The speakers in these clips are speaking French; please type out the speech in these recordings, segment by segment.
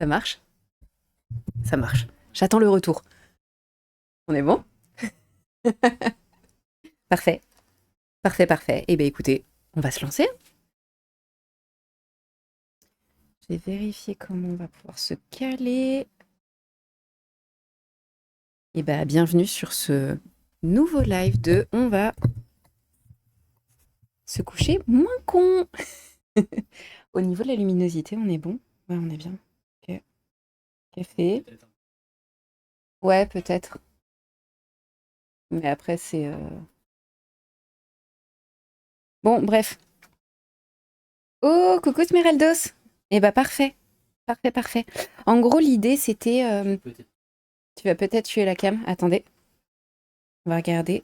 Ça marche? Ça marche. J'attends le retour. On est bon? Parfait. Parfait, parfait. Eh bien, écoutez, on va se lancer. Je vais vérifier comment on va pouvoir se caler. Eh bien, bienvenue sur ce nouveau live de On va se coucher moins con. Au niveau de la luminosité, on est bon? Ouais, on est bien. Ok. Café. Ouais, peut-être. Mais après, c'est... Bon, bref. Oh, coucou Smeraldos. Eh bah parfait. Parfait, parfait. En gros, l'idée, c'était... Tu vas peut-être tuer la cam. Attendez, on va regarder.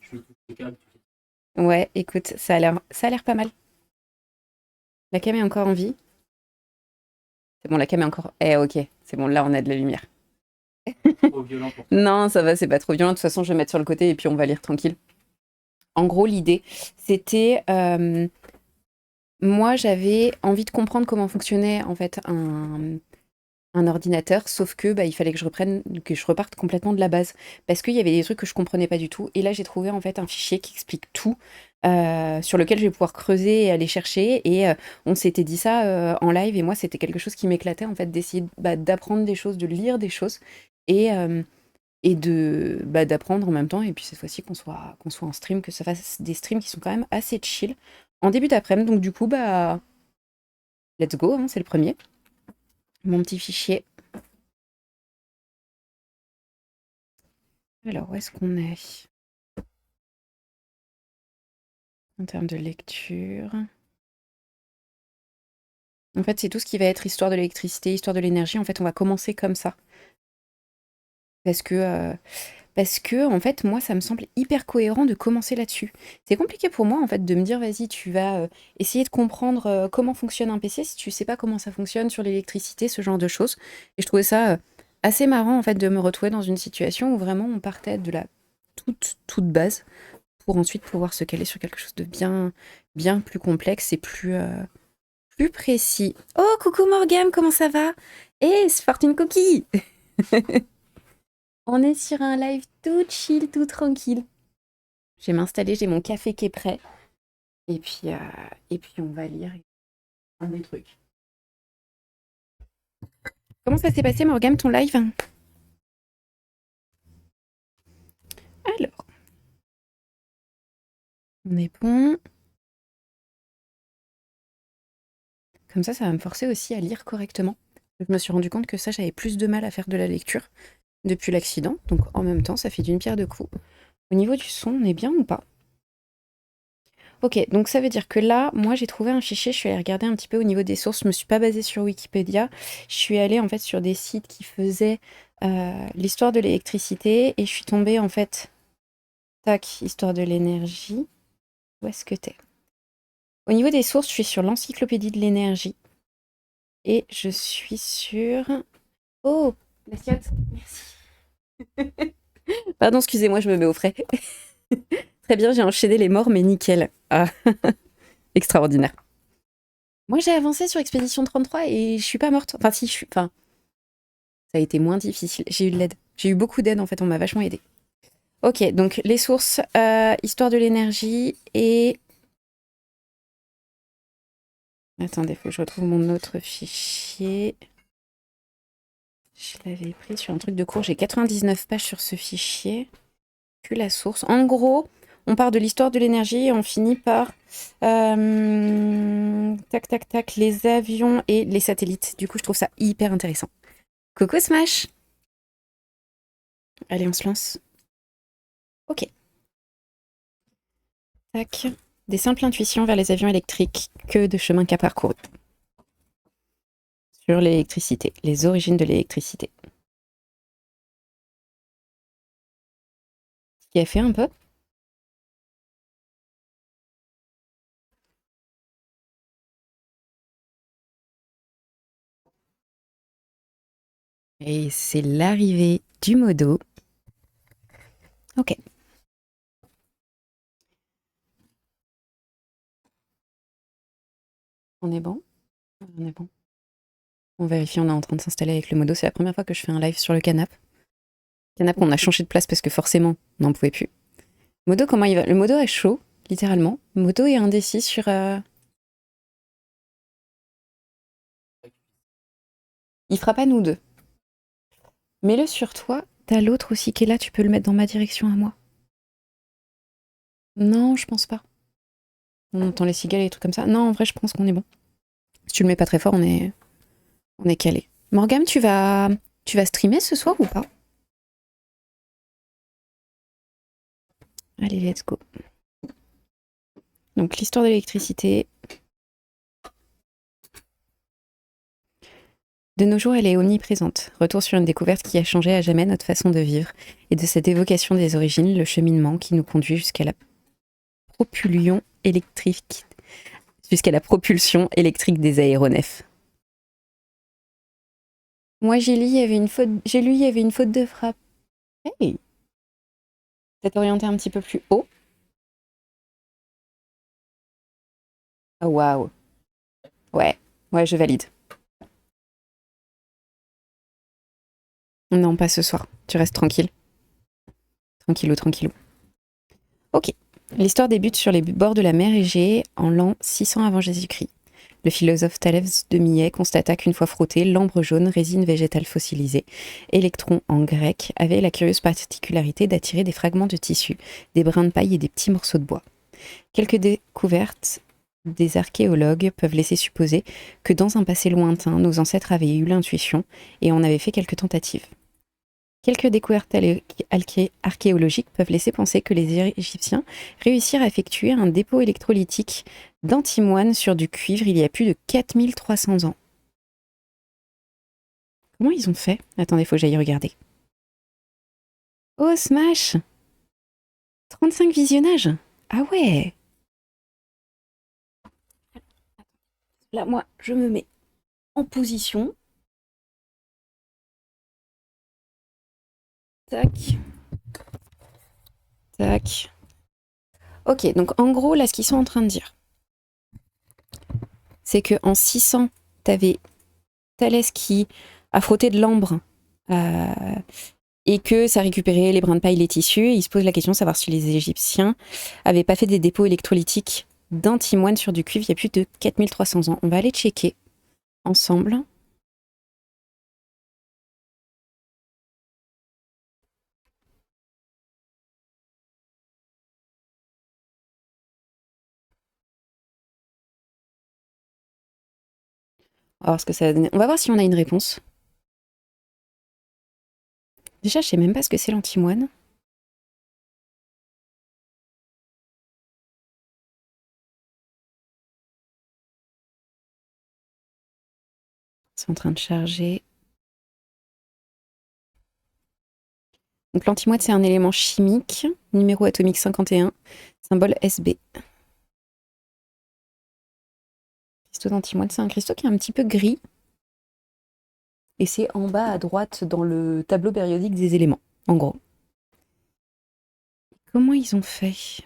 Ouais, écoute, ça a l'air pas mal. La cam est encore en vie. C'est bon, la cam est encore... Eh, ok. C'est bon, là, on a de la lumière. Non, ça va, c'est pas trop violent. De toute façon, je vais mettre sur le côté et puis on va lire tranquille. En gros, l'idée, c'était... moi, j'avais envie de comprendre comment fonctionnait, en fait, un ordinateur, sauf que bah, il fallait que que je reparte complètement de la base, parce qu'il y avait des trucs que je comprenais pas du tout. Et là, j'ai trouvé en fait un fichier qui explique tout, sur lequel je vais pouvoir creuser et aller chercher. Et on s'était dit ça en live, et moi, c'était quelque chose qui m'éclatait en fait, d'essayer bah, d'apprendre des choses, de lire des choses, et, d'apprendre en même temps. Et puis cette fois-ci, qu'on soit en stream, que ça fasse des streams qui sont quand même assez chill en début d'après-midi. Donc du coup, bah, let's go, hein, c'est le premier. Mon petit fichier. Alors, où est-ce qu'on est en termes de lecture? En fait, c'est tout ce qui va être histoire de l'électricité, histoire de l'énergie. En fait, on va commencer comme ça. Parce que, euh, parce que, en fait, moi, ça me semble hyper cohérent de commencer là-dessus. C'est compliqué pour moi, en fait, de me dire, vas-y, tu vas essayer de comprendre comment fonctionne un PC si tu sais pas comment ça fonctionne sur l'électricité, ce genre de choses. Et je trouvais ça assez marrant, en fait, de me retrouver dans une situation où vraiment on partait de la toute base pour ensuite pouvoir se caler sur quelque chose de bien plus complexe et plus précis. Oh, coucou Morgane, comment ça va? Eh, c'est Fortune Cookie! On est sur un live tout chill, tout tranquille. Je vais m'installer, j'ai mon café qui est prêt. Et puis on va lire un des trucs. Comment ça s'est passé, Morgane, ton live? Alors, on est bon. Comme ça va me forcer aussi à lire correctement. Je me suis rendu compte que ça, j'avais plus de mal à faire de la lecture depuis l'accident. Donc en même temps, ça fait d'une pierre deux coups. Au niveau du son, on est bien ou pas? Ok, donc ça veut dire que là, moi j'ai trouvé un fichier, je suis allée regarder un petit peu au niveau des sources, je me suis pas basée sur Wikipédia, je suis allée en fait sur des sites qui faisaient l'histoire de l'électricité et je suis tombée en fait, tac, histoire de l'énergie, où est-ce que t'es? Au niveau des sources, je suis sur l'encyclopédie de l'énergie et je suis sur... Oh, l'assiette, merci. Pardon, excusez-moi, je me mets au frais. Très bien, j'ai enchaîné les morts, mais nickel. Ah, extraordinaire. Moi, j'ai avancé sur Expédition 33 et je suis pas morte. Enfin, si, enfin, ça a été moins difficile. J'ai eu de l'aide. J'ai eu beaucoup d'aide, en fait, on m'a vachement aidé. Ok, donc les sources, histoire de l'énergie et... Attendez, faut que je retrouve mon autre fichier. Je l'avais pris sur un truc de cours. J'ai 99 pages sur ce fichier. Que la source. En gros, on part de l'histoire de l'énergie et on finit par... tac, tac, tac, les avions et les satellites. Du coup, je trouve ça hyper intéressant. Coucou Smash! Allez, on se lance. Ok. Tac. Des simples intuitions vers les avions électriques, que de chemin qu'a parcouru. Sur l'électricité, les origines de l'électricité. Ce qui a fait un peu. Et c'est l'arrivée du modo. Ok. On est bon? On est bon. On vérifie, on est en train de s'installer avec le modo. C'est la première fois que je fais un live sur le canapé. Canapé, on a changé de place parce que forcément, on n'en pouvait plus. Modo, comment il va? Le modo est chaud, littéralement. Le modo est indécis sur... Il fera pas nous deux. Mets-le sur toi. T'as l'autre aussi qui est là, tu peux le mettre dans ma direction à moi. Non, je pense pas. On entend les cigales et des trucs comme ça. Non, en vrai, je pense qu'on est bon. Si tu le mets pas très fort, on est calé. Morgane, tu vas streamer ce soir ou pas? Allez, let's go. Donc, l'histoire de l'électricité. De nos jours, elle est omniprésente. Retour sur une découverte qui a changé à jamais notre façon de vivre. Et de cette évocation des origines, le cheminement qui nous conduit jusqu'à la propulsion électrique. Jusqu'à la propulsion électrique des aéronefs. Moi, j'ai lu, il y avait une faute de frappe. Hey! Peut-être orienté un petit peu plus haut. Oh, waouh. Ouais, je valide. Non, pas ce soir. Tu restes tranquille. Tranquillou. Ok. L'histoire débute sur les bords de la mer Égée en l'an 600 avant Jésus-Christ. Le philosophe Thalès de Milet constata qu'une fois frotté, l'ambre jaune, résine végétale fossilisée, électron en grec, avait la curieuse particularité d'attirer des fragments de tissu, des brins de paille et des petits morceaux de bois. Quelques découvertes des archéologues peuvent laisser supposer que dans un passé lointain, nos ancêtres avaient eu l'intuition et en avaient fait quelques tentatives. Quelques découvertes archéologiques peuvent laisser penser que les Égyptiens réussirent à effectuer un dépôt électrolytique d'antimoine sur du cuivre il y a plus de 4300 ans. Comment ils ont fait? Attendez, faut que j'aille regarder. Oh, Smash! 35 visionnages! Ah ouais! Là, moi, je me mets en position. Tac. Tac. Ok, donc en gros, là, ce qu'ils sont en train de dire, c'est qu'en 600, t'avais Thalès qui a frotté de l'ambre et que ça récupérait les brins de paille, les tissus. Et il se pose la question de savoir si les Égyptiens avaient pas fait des dépôts électrolytiques d'antimoine sur du cuivre il y a plus de 4300 ans. On va aller checker ensemble. On va voir ce que ça va donner. On va voir si on a une réponse. Déjà, je sais même pas ce que c'est l'antimoine. C'est en train de charger. Donc l'antimoine, c'est un élément chimique, numéro atomique 51, symbole Sb. Cristaux d'antimoine, c'est un cristaux qui est un petit peu gris. Et c'est en bas à droite dans le tableau périodique des éléments, en gros. Comment ils ont fait?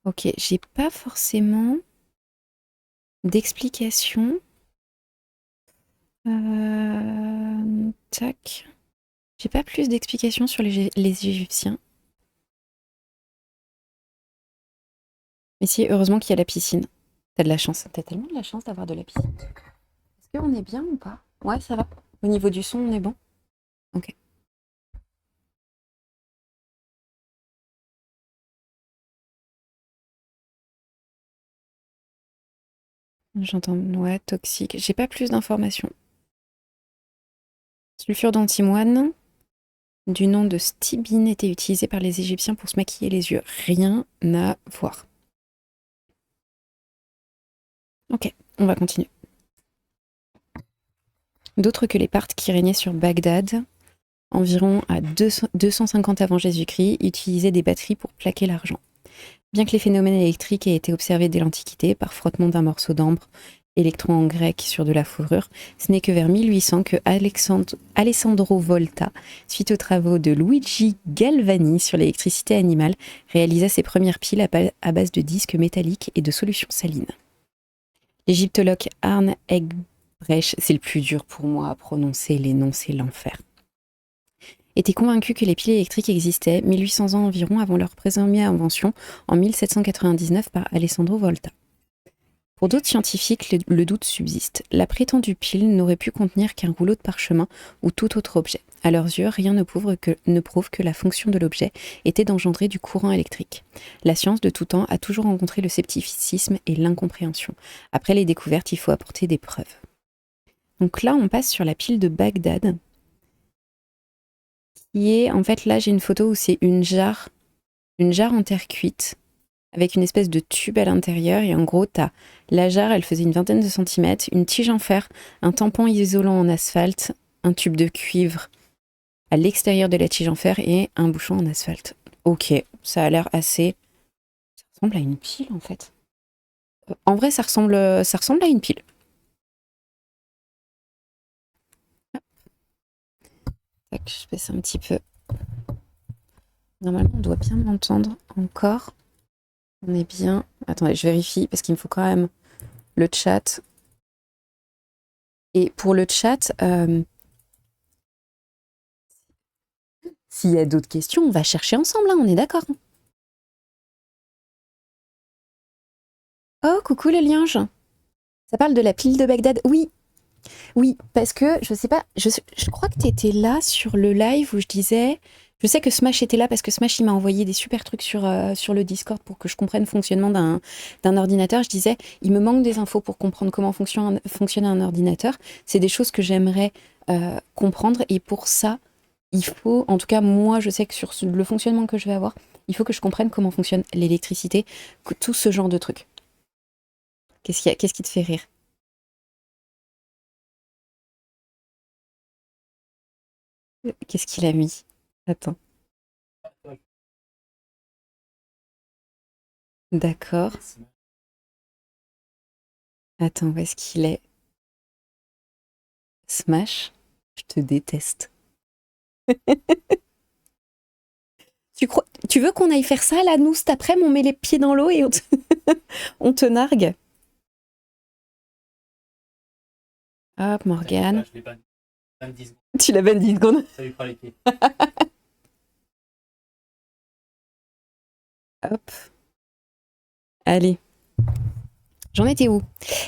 Ok, j'ai pas forcément d'explication. Tac. J'ai pas plus d'explications sur les Égyptiens. Mais si, heureusement qu'il y a la piscine. T'as de la chance. T'as tellement de la chance d'avoir de la piscine. Est-ce qu'on est bien ou pas? Ouais, ça va. Au niveau du son, on est bon? Ok. J'entends, ouais, toxique. J'ai pas plus d'informations. Sulfure d'antimoine, du nom de stibine, était utilisé par les Égyptiens pour se maquiller les yeux. Rien à voir. Ok, on va continuer. D'autres que les Parthes qui régnaient sur Bagdad, environ à 250 avant Jésus-Christ, utilisaient des batteries pour plaquer l'argent. Bien que les phénomènes électriques aient été observés dès l'Antiquité par frottement d'un morceau d'ambre, électron en grec sur de la fourrure, ce n'est que vers 1800 que Alessandro Volta, suite aux travaux de Luigi Galvani sur l'électricité animale, réalisa ses premières piles à base de disques métalliques et de solutions salines. L'égyptologue Arne Eggebrecht, c'est le plus dur pour moi à prononcer, les noms, c'est l'enfer, était convaincu que les piles électriques existaient 1800 ans environ avant leur présumée invention en 1799 par Alessandro Volta. Pour d'autres scientifiques, le doute subsiste. La prétendue pile n'aurait pu contenir qu'un rouleau de parchemin ou tout autre objet. À leurs yeux, rien ne prouve que la fonction de l'objet était d'engendrer du courant électrique. La science de tout temps a toujours rencontré le scepticisme et l'incompréhension. Après les découvertes, il faut apporter des preuves. Donc là, on passe sur la pile de Bagdad, qui est, en fait, là, j'ai une photo où c'est une jarre en terre cuite, avec une espèce de tube à l'intérieur, et en gros, t'as la jarre, elle faisait une vingtaine de centimètres, une tige en fer, un tampon isolant en asphalte, un tube de cuivre à l'extérieur de la tige en fer et un bouchon en asphalte. Ok, ça a l'air assez... Ça ressemble à une pile, en fait. En vrai, ça ressemble à une pile. Tac, je baisse un petit peu. Normalement, on doit bien m'entendre encore. On est bien. Attendez, je vérifie parce qu'il me faut quand même le chat. Et pour le chat, s'il y a d'autres questions, on va chercher ensemble, hein, on est d'accord. Oh, coucou le liange. Ça parle de la pile de Bagdad. Oui, oui, parce que je sais pas, je crois que tu étais là sur le live où je disais. Je sais que Smash était là parce que Smash il m'a envoyé des super trucs sur le Discord pour que je comprenne le fonctionnement d'un ordinateur. Je disais, il me manque des infos pour comprendre comment fonctionne un ordinateur. C'est des choses que j'aimerais comprendre et pour ça, il faut, en tout cas moi je sais que sur le fonctionnement que je vais avoir, il faut que je comprenne comment fonctionne l'électricité, tout ce genre de trucs. Qu'est-ce qui te fait rire? Qu'est-ce qu'il a mis? Attends. D'accord. Attends, où est-ce qu'il est? Smash, je te déteste. Tu veux qu'on aille faire ça là, nous, cet après-midi, on met les pieds dans l'eau et on te nargue? Hop, Morgane. Tu l'as banni 10 secondes. Ça lui fera les pieds. Hop. Allez. J'en étais où?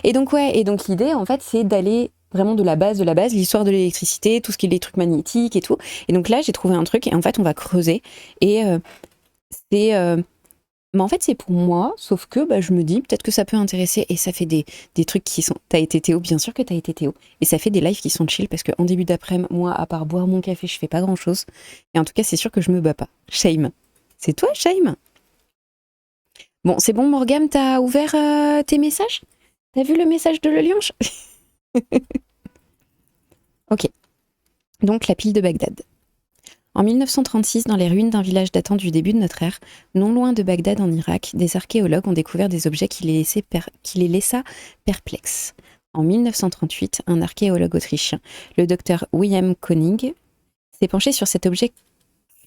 Et donc, ouais, et donc l'idée, en fait, c'est d'aller vraiment de la base, l'histoire de l'électricité, tout ce qui est les trucs magnétiques et tout. Et donc là, j'ai trouvé un truc, et en fait, on va creuser. Et c'est... mais en fait, c'est pour moi, sauf que bah, je me dis, peut-être que ça peut intéresser, et ça fait des trucs qui sont... T'as été Théo, bien sûr que t'as été Théo. Et ça fait des lives qui sont chill, parce qu'en début d'après-midi, moi, à part boire mon café, je fais pas grand-chose. Et en tout cas, c'est sûr que je me bats pas. Shame. C'est toi, Shame? Bon, c'est bon, Morgane, t'as ouvert tes messages? T'as vu le message de Le Liange? Ok. Donc, la pile de Bagdad. En 1936, dans les ruines d'un village datant du début de notre ère, non loin de Bagdad en Irak, des archéologues ont découvert des objets qui les laissa perplexes. En 1938, un archéologue autrichien, le docteur William Koenig, s'est penché sur cet objet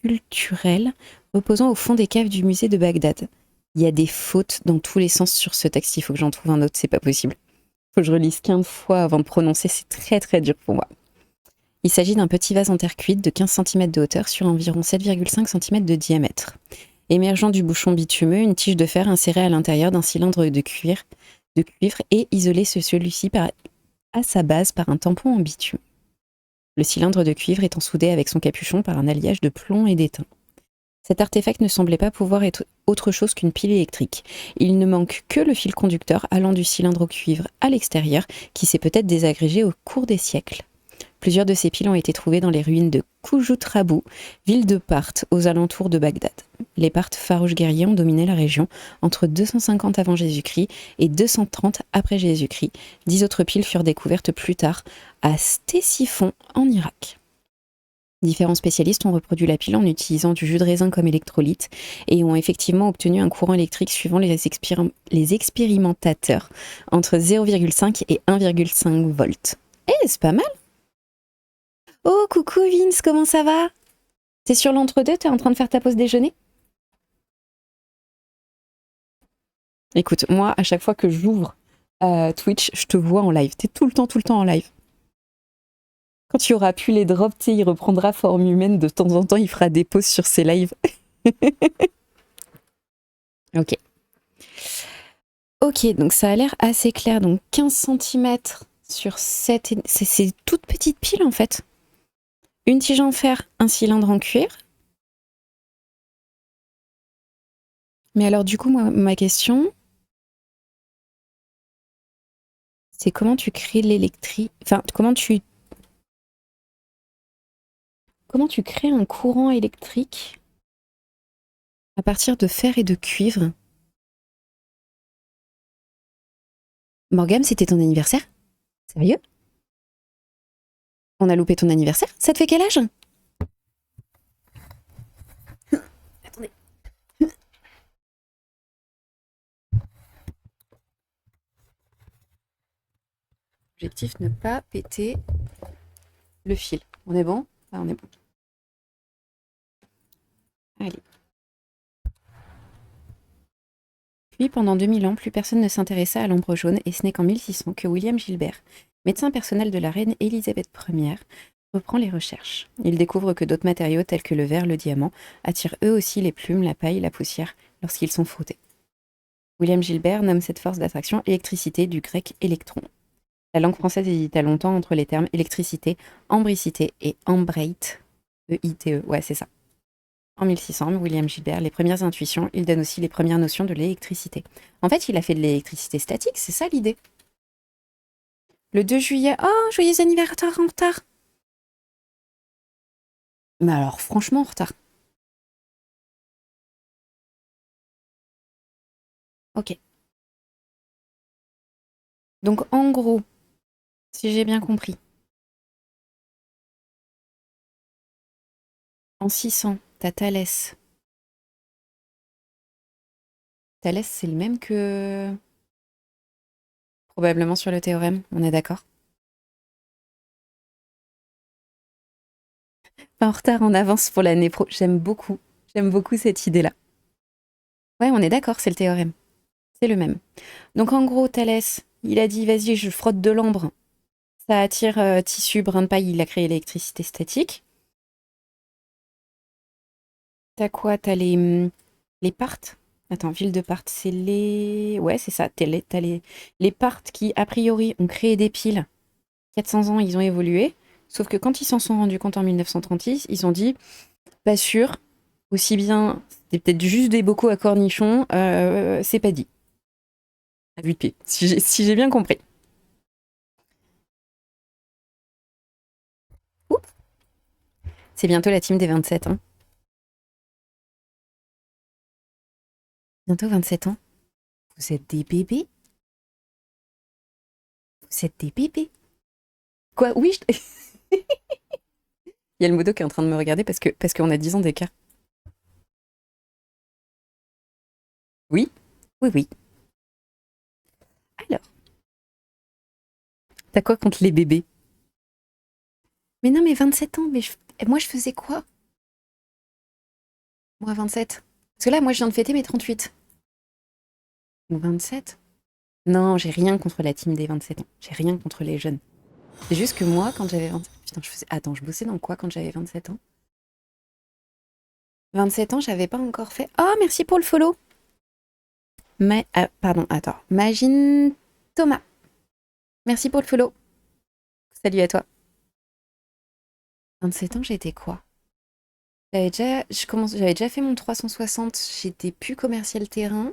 culturel reposant au fond des caves du musée de Bagdad. Il y a des fautes dans tous les sens sur ce texte, il faut que j'en trouve un autre, c'est pas possible. Faut que je relise 15 fois avant de prononcer, c'est très très dur pour moi. Il s'agit d'un petit vase en terre cuite de 15 cm de hauteur sur environ 7,5 cm de diamètre. Émergeant du bouchon bitumeux, une tige de fer insérée à l'intérieur d'un cylindre de cuivre et isolée celui-ci à sa base par un tampon en bitume. Le cylindre de cuivre étant soudé avec son capuchon par un alliage de plomb et d'étain. Cet artefact ne semblait pas pouvoir être autre chose qu'une pile électrique. Il ne manque que le fil conducteur allant du cylindre au cuivre à l'extérieur, qui s'est peut-être désagrégé au cours des siècles. Plusieurs de ces piles ont été trouvées dans les ruines de Koujout-Rabou, ville de Parthes, aux alentours de Bagdad. Les Parthes, farouches guerriers, ont dominé la région entre 250 avant Jésus-Christ et 230 après Jésus-Christ. 10 autres piles furent découvertes plus tard à Ctésiphon, en Irak. Différents spécialistes ont reproduit la pile en utilisant du jus de raisin comme électrolyte et ont effectivement obtenu un courant électrique suivant les expérimentateurs entre 0,5 et 1,5 volts. Eh, c'est pas mal. Oh, coucou Vince, comment ça va? T'es sur l'entre-deux, t'es en train de faire ta pause déjeuner? Écoute, moi, à chaque fois que j'ouvre Twitch, je te vois en live. T'es tout le temps en live. Quand il aura pu les drops, tu sais, il reprendra forme humaine. De temps en temps, il fera des pauses sur ses lives. Ok. Ok, donc ça a l'air assez clair. Donc 15 centimètres sur 7... C'est toute petite pile, en fait. Une tige en fer, un cylindre en cuir. Mais alors, du coup, moi, ma question, c'est comment tu crées l'électrique... Enfin, comment tu crées un courant électrique à partir de fer et de cuivre? Morgane, c'était ton anniversaire? Sérieux? On a loupé ton anniversaire? Ça te fait quel âge? Attendez. Objectif, ne pas péter le fil. On est bon? Ah, on est bon. Allez. Puis, pendant 2000 ans, plus personne ne s'intéressa à l'ambre jaune, et ce n'est qu'en 1600 que William Gilbert, médecin personnel de la reine Élisabeth Ier, reprend les recherches. Il découvre que d'autres matériaux tels que le verre, le diamant, attirent eux aussi les plumes, la paille, la poussière lorsqu'ils sont frottés. William Gilbert nomme cette force d'attraction électricité, du grec électron. La langue française hésita longtemps entre les termes électricité, ambricité et embrate, E-I-T-E, ouais c'est ça. En 1600, William Gilbert, les premières intuitions, il donne aussi les premières notions de l'électricité. En fait, il a fait de l'électricité statique, c'est ça l'idée. Le 2 juillet, oh, joyeux anniversaire en retard. Mais alors, franchement, en retard. Ok. Donc, en gros, si j'ai bien compris, en 600, t'as Thalès. Thalès, c'est le même que... Probablement sur le théorème, on est d'accord? Pas en retard, en avance pour l'année pro. J'aime beaucoup. J'aime beaucoup cette idée-là. Ouais, on est d'accord, c'est le théorème. C'est le même. Donc en gros, Thalès, il a dit, vas-y, je frotte de l'ambre. Ça attire tissu, brin de paille, il a créé l'électricité statique. T'as quoi? T'as les Parthes. Attends, ville de Parthes, c'est les... Ouais, c'est ça. T'as les Parthes qui, a priori, ont créé des piles. 400 ans, ils ont évolué. Sauf que quand ils s'en sont rendus compte en 1936, ils ont dit, pas sûr, aussi bien, c'était peut-être juste des bocaux à cornichons, c'est pas dit. À vue de pied, si j'ai bien compris. Oups, c'est bientôt la team des 27, hein. Bientôt 27 ans. Vous êtes des bébés? Vous êtes des bébés? Quoi? Oui, il y a le modo qui est en train de me regarder parce qu'on a 10 ans d'écart. Oui, oui, oui. Alors, t'as quoi contre les bébés? Mais non, mais 27 ans, mais moi je faisais quoi? Moi 27. Parce que là, moi je viens de fêter mes 38. Donc 27? Non, j'ai rien contre la team des 27 ans. J'ai rien contre les jeunes. C'est juste que moi, quand j'avais 27... Putain, je faisais... Attends, je bossais dans quoi quand j'avais 27 ans? 27 ans, j'avais pas encore fait... Oh, merci pour le follow. Pardon, attends. Magine Thomas. Merci pour le follow. Salut à toi. 27 ans, j'étais quoi? J'avais déjà fait mon 360, j'étais plus commercial terrain.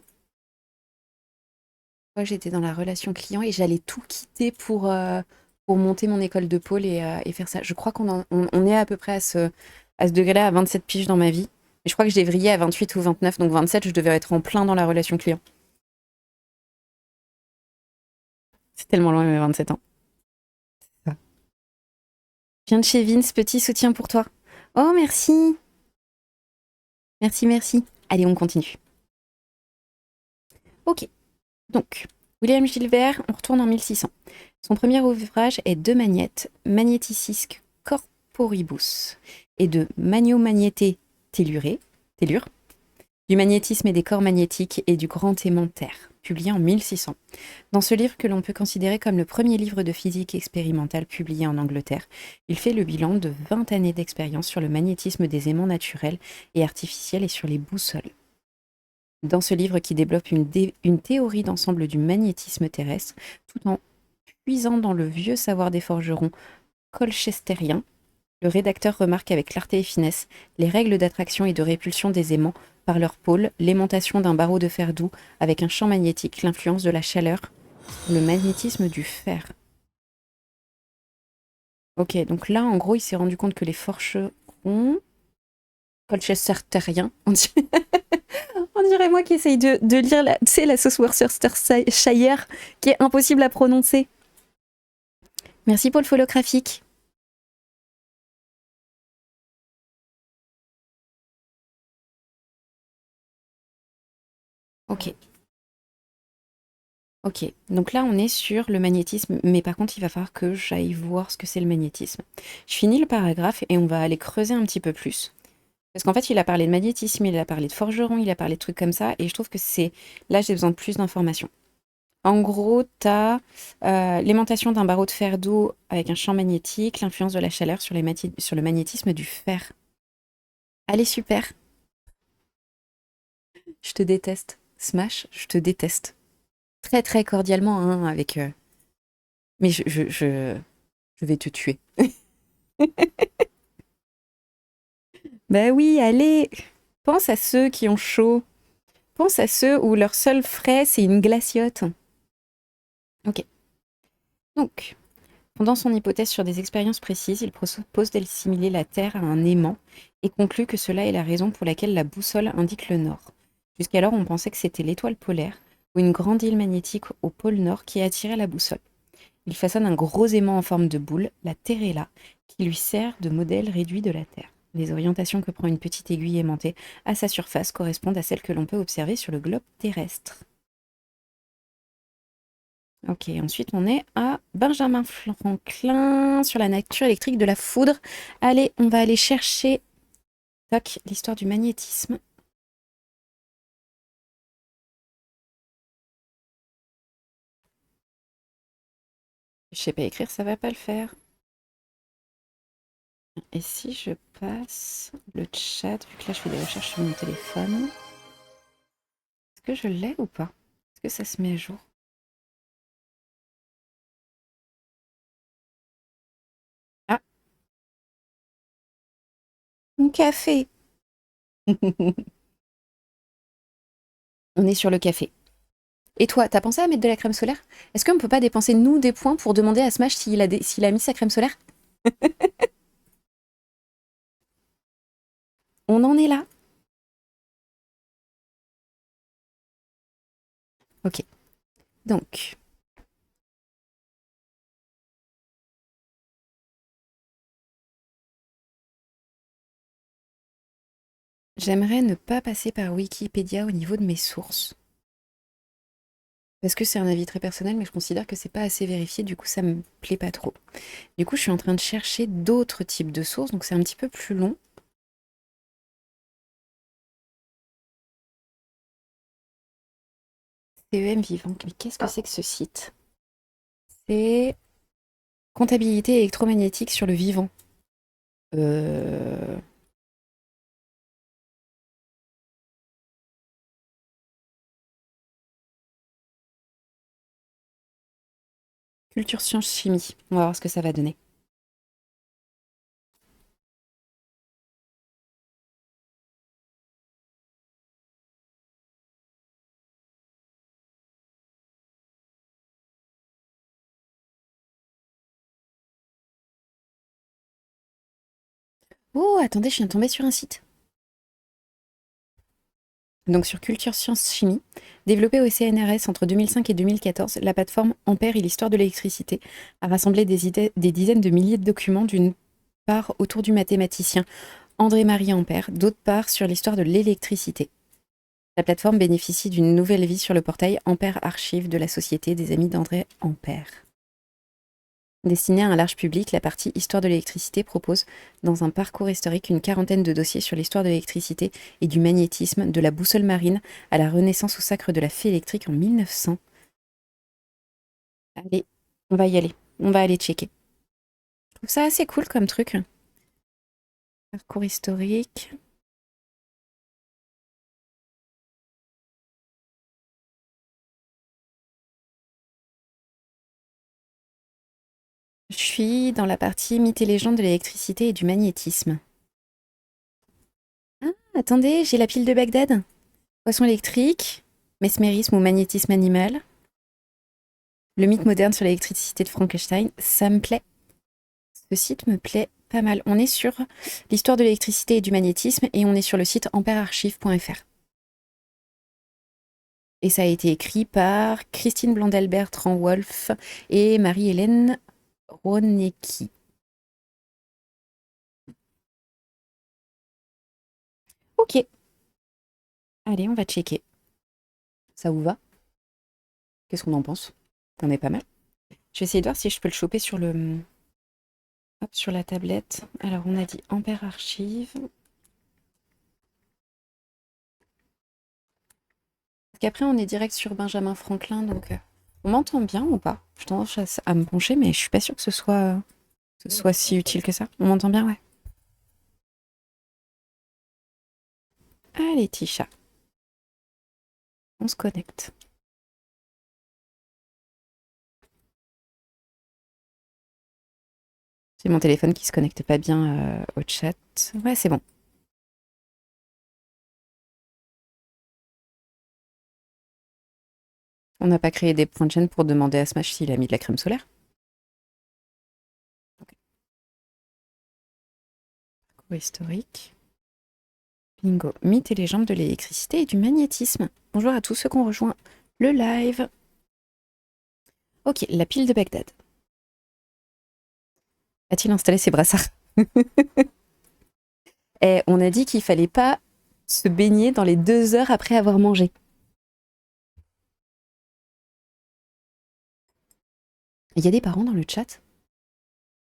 Moi, j'étais dans la relation client et j'allais tout quitter pour monter mon école de pôle et faire ça. Je crois qu'on est à peu près à ce degré-là, à 27 piges dans ma vie. Mais je crois que j'ai vrillé à 28 ou 29, donc 27, je devais être en plein dans la relation client. C'est tellement loin, mes 27 ans. Ça. Je viens de chez Vince, petit soutien pour toi. Oh, merci. Merci, merci. Allez, on continue. Ok, donc, William Gilbert, on retourne en 1600. Son premier ouvrage est De Magnete, Magnetisque Corporibus, et de Magno Magnete Tellure, du magnétisme et des corps magnétiques et du grand aimant Terre, publié en 1600. Dans ce livre que l'on peut considérer comme le premier livre de physique expérimentale publié en Angleterre, il fait le bilan de 20 années d'expérience sur le magnétisme des aimants naturels et artificiels et sur les boussoles. Dans ce livre qui développe une théorie d'ensemble du magnétisme terrestre, tout en puisant dans le vieux savoir des forgerons colchestériens, le rédacteur remarque avec clarté et finesse les règles d'attraction et de répulsion des aimants par leur pôle, l'aimantation d'un barreau de fer doux avec un champ magnétique, l'influence de la chaleur, le magnétisme du fer. Ok, donc là, en gros, il s'est rendu compte que les forgerons colchestériens, on dirait moi qui essaye de lire la sauce Worcestershire qui est impossible à prononcer. Merci pour le follow graphique. Ok. Ok, donc là on est sur le magnétisme, mais par contre il va falloir que j'aille voir ce que c'est le magnétisme. Je finis le paragraphe et on va aller creuser un petit peu plus. Parce qu'en fait il a parlé de magnétisme, il a parlé de forgeron, il a parlé de trucs comme ça, et je trouve que c'est... Là j'ai besoin de plus d'informations. En gros, t'as l'aimantation d'un barreau de fer doux avec un champ magnétique, l'influence de la chaleur sur le magnétisme du fer. Allez, super. Je te déteste. Smash, je te déteste. Très très cordialement, hein, avec... Mais je vais te tuer. Bah oui, allez. Pense à ceux qui ont chaud. Pense à ceux où leur seul frais, c'est une glaciote. Ok. Donc, pendant son hypothèse sur des expériences précises, il propose d'assimiler la Terre à un aimant et conclut que cela est la raison pour laquelle la boussole indique le nord. Jusqu'alors, on pensait que c'était l'étoile polaire ou une grande île magnétique au pôle nord qui attirait la boussole. Il façonne un gros aimant en forme de boule, la Terrella, qui lui sert de modèle réduit de la Terre. Les orientations que prend une petite aiguille aimantée à sa surface correspondent à celles que l'on peut observer sur le globe terrestre. Ok, ensuite on est à Benjamin Franklin sur la nature électrique de la foudre. Allez, on va aller chercher l'histoire du magnétisme. Je sais pas écrire, ça va pas le faire. Et si je passe le chat, vu que là je fais des recherches sur mon téléphone, est-ce que je l'ai ou pas? Est-ce que ça se met à jour? Ah, mon café. On est sur le café. Et toi, t'as pensé à mettre de la crème solaire? Est-ce qu'on peut pas dépenser, nous, des points pour demander à Smash s'il a mis sa crème solaire? On en est là. Ok. Donc, j'aimerais ne pas passer par Wikipédia au niveau de mes sources. Parce que c'est un avis très personnel, mais je considère que c'est pas assez vérifié, du coup ça me plaît pas trop. Du coup, je suis en train de chercher d'autres types de sources, donc c'est un petit peu plus long. CEM Vivant, mais qu'est-ce que c'est que ce site? C'est comptabilité électromagnétique sur le vivant. Euh... Culture sciences chimie. On va voir ce que ça va donner. Oh, attendez, je viens de tomber sur un site. Donc sur Culture Sciences Chimie, développée au CNRS entre 2005 et 2014, la plateforme Ampère et l'histoire de l'électricité a rassemblé des dizaines de milliers de documents, d'une part autour du mathématicien André-Marie Ampère, d'autre part sur l'histoire de l'électricité. La plateforme bénéficie d'une nouvelle vie sur le portail Ampère Archive de la Société des Amis d'André Ampère. Destinée à un large public, la partie Histoire de l'électricité propose, dans un parcours historique, une quarantaine de dossiers sur l'histoire de l'électricité et du magnétisme, de la boussole marine à la Renaissance au sacre de la fée électrique en 1900. Allez, on va y aller. On va aller checker. Je trouve ça assez cool comme truc. Parcours historique. Je suis dans la partie mythes et légendes de l'électricité et du magnétisme. Ah, attendez, j'ai la pile de Bagdad. Poisson électrique, mesmérisme ou magnétisme animal. Le mythe moderne sur l'électricité de Frankenstein, ça me plaît. Ce site me plaît pas mal. On est sur l'histoire de l'électricité et du magnétisme et on est sur le site amperearchive.fr. Et ça a été écrit par Christine Blandelbert-Ranwolf et Marie-Hélène Ronecki. Ok. Allez, on va checker. Ça vous va? Qu'est-ce qu'on en pense? On est pas mal. Je vais essayer de voir si je peux le choper sur le... Hop, sur la tablette. Alors, on a dit Ampère Archive. Parce qu'après, on est direct sur Benjamin Franklin, donc on m'entend bien ou pas? Je tendance à me pencher, mais je suis pas sûre que ce soit si utile que ça. On m'entend bien, ouais. Allez, Tisha. On se connecte. C'est mon téléphone qui se connecte pas bien au chat. Ouais, c'est bon. On n'a pas créé des points de chaîne pour demander à Smash s'il a mis de la crème solaire. Okay. Historique. Bingo. Mythes et légendes de l'électricité et du magnétisme. Bonjour à tous ceux qui ont rejoint le live. Ok, la pile de Bagdad. A-t-il installé ses brassards? Et on a dit qu'il fallait pas se baigner dans les 2 heures après avoir mangé. Il y a des parents dans le chat.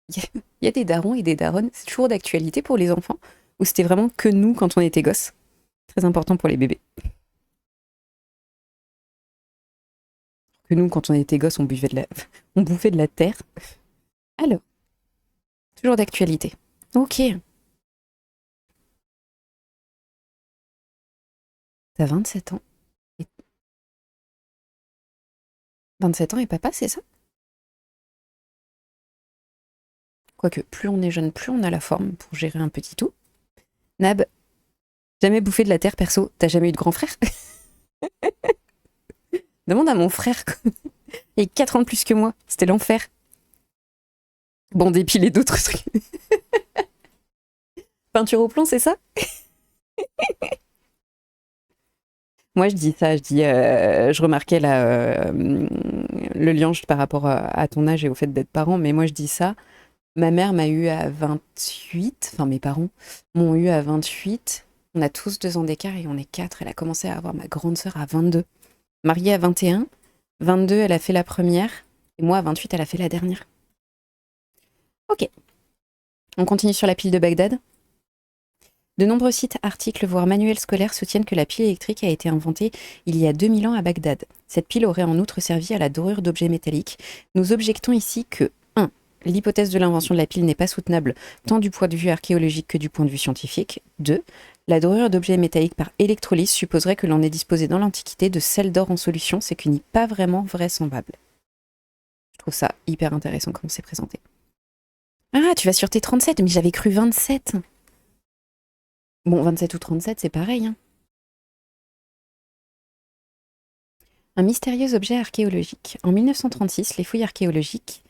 Il y a des darons et des daronnes. C'est toujours d'actualité pour les enfants. Ou c'était vraiment que nous quand on était gosses. Très important pour les bébés. Que nous, quand on était gosses, on bouffait de la terre. Alors, toujours d'actualité. Ok. T'as 27 ans. 27 ans et papa, c'est ça? Quoique, plus on est jeune, plus on a la forme pour gérer un petit tout. Nab, jamais bouffé de la terre perso, t'as jamais eu de grand frère? Demande à mon frère. Il a 4 ans de plus que moi, c'était l'enfer. Bon, dépiler d'autres trucs. Peinture au plomb, c'est ça? Moi, je dis ça, je remarquais là, le lien par rapport à ton âge et au fait d'être parent, mais moi, je dis ça. Ma mère m'a eu à 28, enfin mes parents m'ont eu à 28. On a tous 2 ans d'écart et on est 4. Elle a commencé à avoir ma grande sœur à 22. Mariée à 21. 22, elle a fait la première. Et moi, à 28, elle a fait la dernière. Ok. On continue sur la pile de Bagdad. De nombreux sites, articles, voire manuels scolaires soutiennent que la pile électrique a été inventée il y a 2000 ans à Bagdad. Cette pile aurait en outre servi à la dorure d'objets métalliques. Nous objectons ici que 1. L'hypothèse de l'invention de la pile n'est pas soutenable tant du point de vue archéologique que du point de vue scientifique. 2. La dorure d'objets métalliques par électrolyse supposerait que l'on ait disposé dans l'Antiquité de sel d'or en solution, ce qui n'est pas vraiment vraisemblable. Je trouve ça hyper intéressant comment c'est présenté. Ah, tu vas sur tes 37, mais j'avais cru 27. Bon, 27 ou 37, c'est pareil. Hein. Un mystérieux objet archéologique. En 1936, les fouilles archéologiques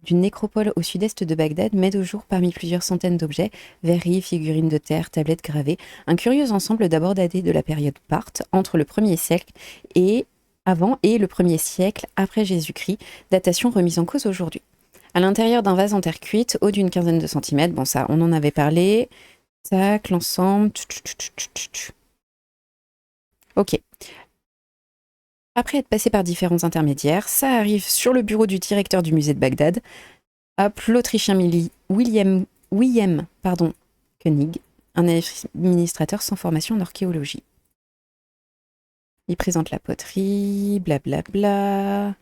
d'une nécropole au sud-est de Bagdad mettent au jour parmi plusieurs centaines d'objets, verreries, figurines de terre, tablettes gravées, un curieux ensemble d'abord daté de la période parthe, entre le 1er siècle et avant et le 1er siècle après Jésus-Christ, datation remise en cause aujourd'hui. À l'intérieur d'un vase en terre cuite, haut d'une quinzaine de centimètres, bon ça on en avait parlé, Tac, l'ensemble. Ok. Après être passé par différents intermédiaires, ça arrive sur le bureau du directeur du musée de Bagdad. Hop, l'Autrichien William Koenig, un administrateur sans formation en archéologie. Il présente la poterie, blablabla.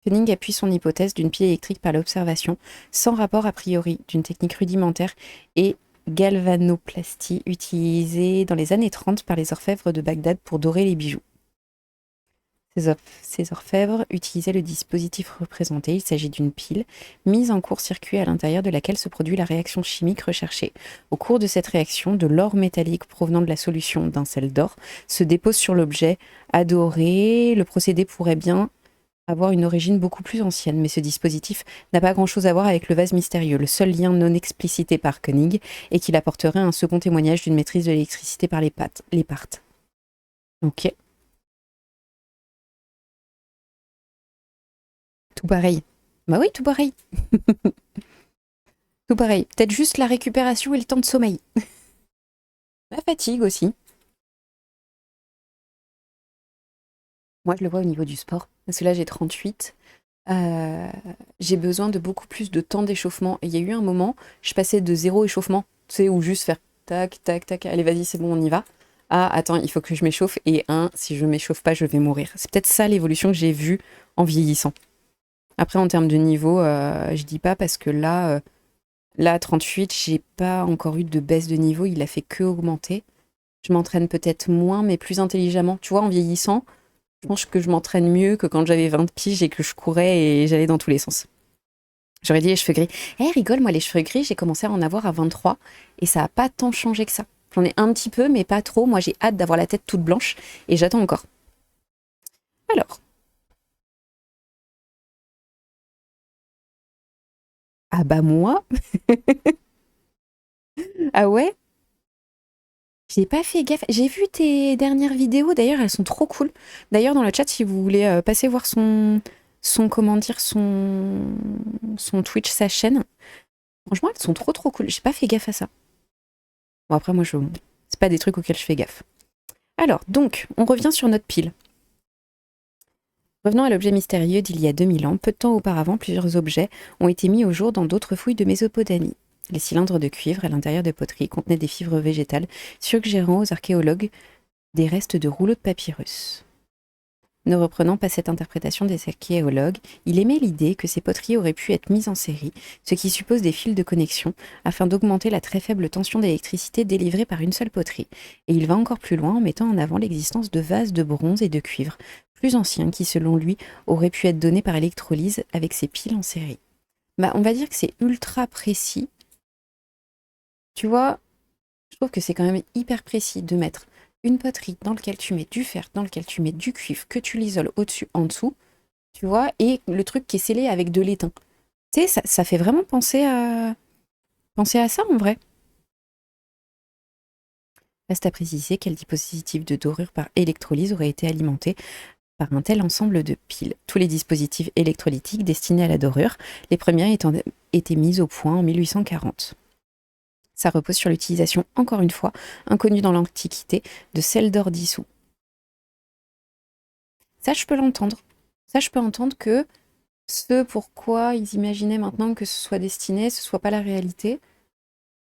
Koenig appuie son hypothèse d'une pile électrique par l'observation, sans rapport a priori, d'une technique rudimentaire et galvanoplastie utilisée dans les années 30 par les orfèvres de Bagdad pour dorer les bijoux. Ces orfèvres utilisaient le dispositif représenté. Il s'agit d'une pile mise en court-circuit à l'intérieur de laquelle se produit la réaction chimique recherchée. Au cours de cette réaction, de l'or métallique provenant de la solution d'un sel d'or se dépose sur l'objet adoré. Le procédé pourrait bien avoir une origine beaucoup plus ancienne, mais ce dispositif n'a pas grand-chose à voir avec le vase mystérieux. Le seul lien non explicité par Koenig est qu'il apporterait un second témoignage d'une maîtrise de l'électricité par les parts. Ok. Tout pareil. Bah oui, tout pareil. Tout pareil. Peut-être juste la récupération et le temps de sommeil. La fatigue aussi. Moi, je le vois au niveau du sport. Parce que là, j'ai 38. Euh, j'ai besoin de beaucoup plus de temps d'échauffement. Et il y a eu un moment, je passais de zéro échauffement, tu sais, ou juste faire tac, tac, tac, allez, vas-y, c'est bon, on y va. Ah, attends, il faut que je m'échauffe. Et si je m'échauffe pas, je vais mourir. C'est peut-être ça l'évolution que j'ai vue en vieillissant. Après, en termes de niveau, je dis pas parce que là, à 38, j'ai pas encore eu de baisse de niveau. Il a fait que augmenter. Je m'entraîne peut-être moins, mais plus intelligemment. Tu vois, en vieillissant, je pense que je m'entraîne mieux que quand j'avais 20 piges et que je courais et j'allais dans tous les sens. J'aurais dit les cheveux gris. Eh, rigole, moi, les cheveux gris, j'ai commencé à en avoir à 23 et ça a pas tant changé que ça. J'en ai un petit peu, mais pas trop. Moi, j'ai hâte d'avoir la tête toute blanche et j'attends encore. Alors, ah bah moi, ah ouais, j'ai pas fait gaffe. J'ai vu tes dernières vidéos, d'ailleurs, elles sont trop cool. D'ailleurs, dans le chat, si vous voulez passer voir comment dire, son Twitch, sa chaîne, franchement, elles sont trop trop cool. J'ai pas fait gaffe à ça. Bon, après, moi, c'est pas des trucs auxquels je fais gaffe. Alors, donc, on revient sur notre pile. Revenons à l'objet mystérieux d'il y a 2000 ans, peu de temps auparavant, plusieurs objets ont été mis au jour dans d'autres fouilles de Mésopotamie. Les cylindres de cuivre à l'intérieur de poteries contenaient des fibres végétales, suggérant aux archéologues des restes de rouleaux de papyrus. Ne reprenant pas cette interprétation des archéologues, il émet l'idée que ces poteries auraient pu être mises en série, ce qui suppose des fils de connexion, afin d'augmenter la très faible tension d'électricité délivrée par une seule poterie, et il va encore plus loin en mettant en avant l'existence de vases de bronze et de cuivre, plus anciens qui, selon lui, auraient pu être donnés par électrolyse avec ces piles en série. Bah, on va dire que c'est ultra précis. Tu vois, je trouve que c'est quand même hyper précis de mettre une poterie dans laquelle tu mets du fer, dans laquelle tu mets du cuivre, que tu l'isoles au-dessus, en dessous, tu vois, et le truc qui est scellé avec de l'étain. Tu sais, ça fait vraiment penser à ça en vrai. Reste à préciser quel dispositif de dorure par électrolyse aurait été alimenté par un tel ensemble de piles. Tous les dispositifs électrolytiques destinés à la dorure, les premiers étant été mis au point en 1840. Ça repose sur l'utilisation, encore une fois, inconnue dans l'Antiquité, de sel d'or dissous. Ça, je peux l'entendre. Ça, je peux entendre que ce pourquoi ils imaginaient maintenant que ce soit destiné, ce soit pas la réalité.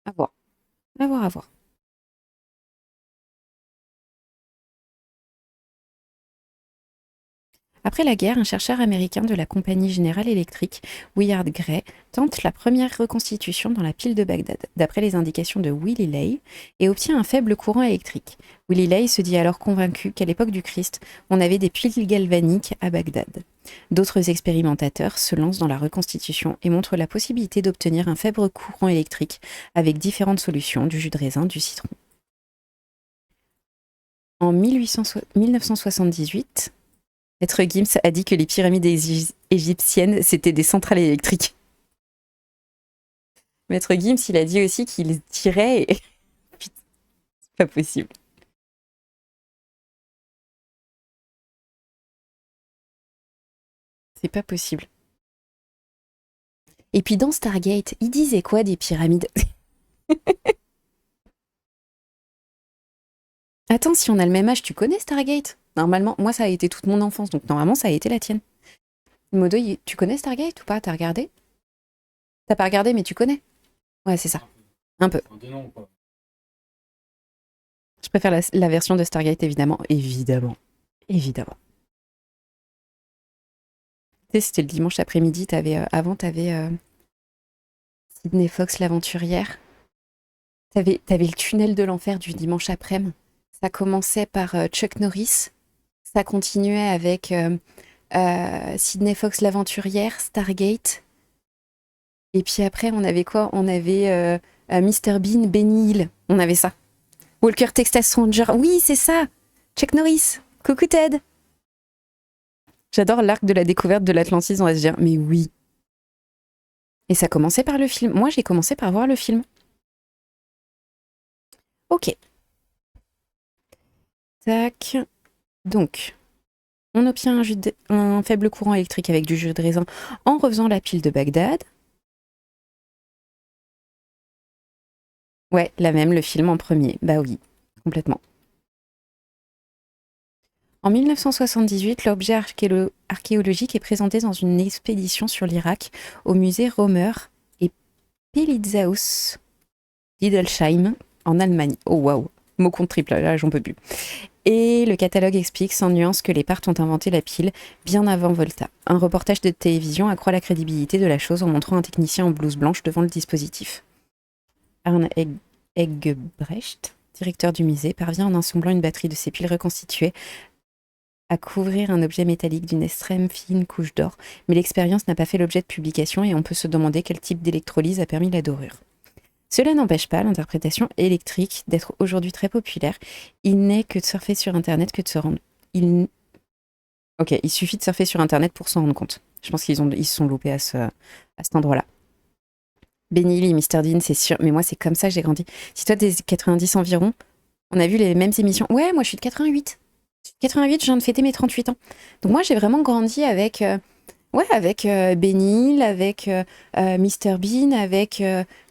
À voir, à voir, à voir. Après la guerre, un chercheur américain de la compagnie General Electric, Willard Gray, tente la première reconstitution dans la pile de Bagdad, d'après les indications de Willy Ley, et obtient un faible courant électrique. Willy Ley se dit alors convaincu qu'à l'époque du Christ, on avait des piles galvaniques à Bagdad. D'autres expérimentateurs se lancent dans la reconstitution et montrent la possibilité d'obtenir un faible courant électrique avec différentes solutions, du jus de raisin, du citron. En 1978, Maître Gims a dit que les pyramides égyptiennes, c'était des centrales électriques. Maître Gims, il a dit aussi qu'il tirait et... Putain, c'est pas possible. C'est pas possible. Et puis dans Stargate, ils disaient quoi des pyramides? Attends, si on a le même âge, tu connais Stargate? Normalement, moi ça a été toute mon enfance, donc normalement ça a été la tienne. Modo, tu connais Stargate ou pas? T'as regardé? T'as pas regardé, mais tu connais? Ouais, c'est ça. Un peu. Je préfère la version de Stargate, évidemment. Évidemment. Évidemment. Tu sais, c'était le dimanche après-midi. Avant, t'avais Sydney Fox, l'aventurière. T'avais le tunnel de l'enfer du dimanche après-midi. Ça commençait par Chuck Norris. Ça continuait avec Sydney Fox, l'aventurière, Stargate. Et puis après, on avait quoi? On avait Mr. Bean, Benny Hill. On avait ça. Walker Texas Ranger. Oui, c'est ça. Chuck Norris. Coucou Ted. J'adore l'arc de la découverte de l'Atlantide, on va se dire. Mais oui. Et ça commençait par le film. Moi, j'ai commencé par voir le film. Ok. Tac. Donc, on obtient un faible courant électrique avec du jus de raisin en refaisant la pile de Bagdad. Ouais, la même, le film en premier. Bah oui, complètement. En 1978, l'objet archéologique est présenté dans une expédition sur l'Irak au musée Romer et Pelitzaus d'Idelsheim en Allemagne. Oh waouh, mot compte triple, là j'en peux plus. Et le catalogue explique sans nuance que les Parthes ont inventé la pile bien avant Volta. Un reportage de télévision accroît la crédibilité de la chose en montrant un technicien en blouse blanche devant le dispositif. Arne Eggebrecht, directeur du musée, parvient en assemblant une batterie de ces piles reconstituées à couvrir un objet métallique d'une extrême fine couche d'or, mais l'expérience n'a pas fait l'objet de publication et on peut se demander quel type d'électrolyse a permis la dorure. Cela n'empêche pas l'interprétation électrique d'être aujourd'hui très populaire. Il n'est que de surfer sur Internet que de se rendre... Ok, il suffit de surfer sur Internet pour s'en rendre compte. Je pense qu'ils se sont loupés à cet endroit-là. Benny Hill et Mr. Dean, c'est sûr. Mais moi, c'est comme ça que j'ai grandi. Si toi, t'es 90 environ, on a vu les mêmes émissions. Ouais, moi, je suis de 88. 88, je viens de fêter mes 38 ans. Donc moi, j'ai vraiment grandi avec... avec Benny Hill, avec Mr. Bean, avec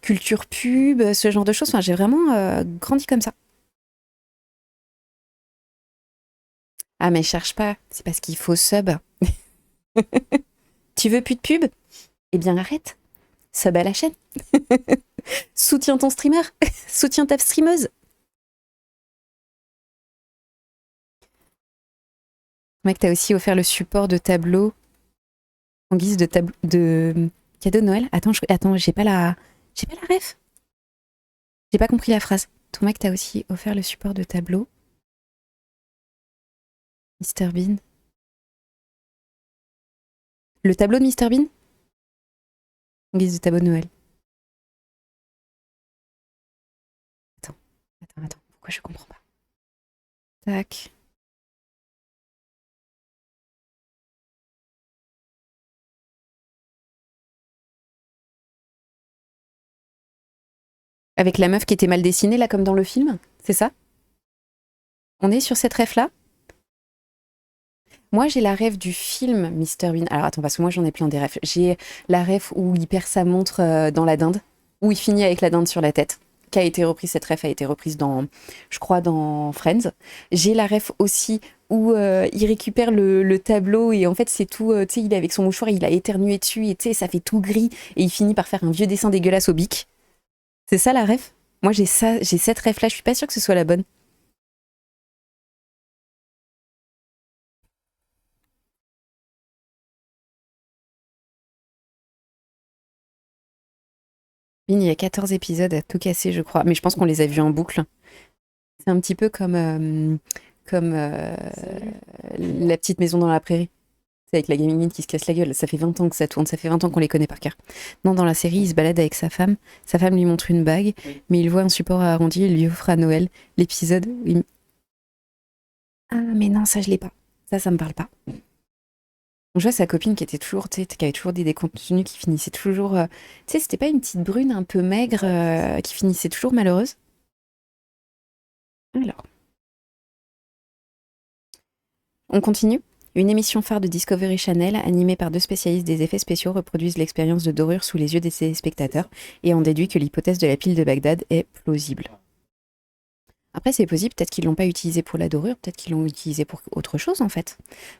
Culture Pub, ce genre de choses. Enfin, j'ai vraiment grandi comme ça. Ah, mais cherche pas, c'est parce qu'il faut sub. Tu veux plus de pub? Eh bien, arrête. Sub à la chaîne. Soutiens ton streamer. Soutiens ta streameuse. Mec, t'as aussi offert le support de tableau en guise de cadeau de Noël. Attends, j'ai pas la ref. J'ai pas compris la phrase. Ton mec t'a aussi offert le support de tableau. Mr. Bean. Le tableau de Mr. Bean en guise de tableau de Noël. Attends. Pourquoi je comprends pas? Tac. Avec la meuf qui était mal dessinée, là, comme dans le film? C'est ça? On est sur cette ref-là? Moi, j'ai la ref du film Mr. Bean. Alors, attends, parce que moi, j'en ai plein des refs. J'ai la ref où il perd sa montre dans la dinde, où il finit avec la dinde sur la tête, qui a été reprise, cette ref a été reprise dans, je crois, dans Friends. J'ai la ref aussi où il récupère le tableau et en fait, c'est tout, tu sais, il est avec son mouchoir, il a éternué dessus et tu sais, ça fait tout gris et il finit par faire un vieux dessin dégueulasse au bic. C'est ça la ref? Moi, j'ai ça, j'ai cette ref-là, je suis pas sûre que ce soit la bonne. Bean, il y a 14 épisodes à tout casser, je crois. Mais je pense qu'on les a vus en boucle. C'est un petit peu comme La petite maison dans la prairie. C'est avec la gamine qui se casse la gueule. Ça fait 20 ans que ça tourne, ça fait 20 ans qu'on les connaît par cœur. Non, dans la série, il se balade avec sa femme. Sa femme lui montre une bague, mais il voit un support arrondi, il lui offre à Noël l'épisode où il... Ah, mais non, ça, je l'ai pas. Ça me parle pas. Je vois sa copine qui était toujours, tu sais, qui avait toujours des contenus qui finissaient toujours. Tu sais, c'était pas une petite brune un peu maigre qui finissait toujours malheureuse. Alors, on continue. Une émission phare de Discovery Channel, animée par deux spécialistes des effets spéciaux, reproduisent l'expérience de dorure sous les yeux des téléspectateurs et en déduit que l'hypothèse de la pile de Bagdad est plausible. Après, c'est possible, peut-être qu'ils l'ont pas utilisé pour la dorure, peut-être qu'ils l'ont utilisé pour autre chose en fait.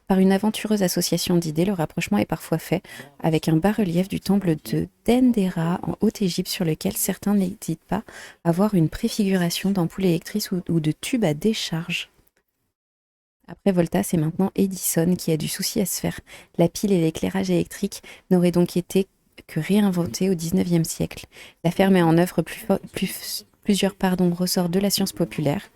Par une aventureuse association d'idées, le rapprochement est parfois fait avec un bas-relief du temple de Dendera en Haute-Égypte sur lequel certains n'hésitent pas à voir une préfiguration d'ampoules électriques ou de tubes à décharge. Après Volta, c'est maintenant Edison qui a du souci à se faire. La pile et l'éclairage électrique n'auraient donc été que réinventés au XIXe siècle. L'affaire met en œuvre plusieurs ressorts de la science populaire.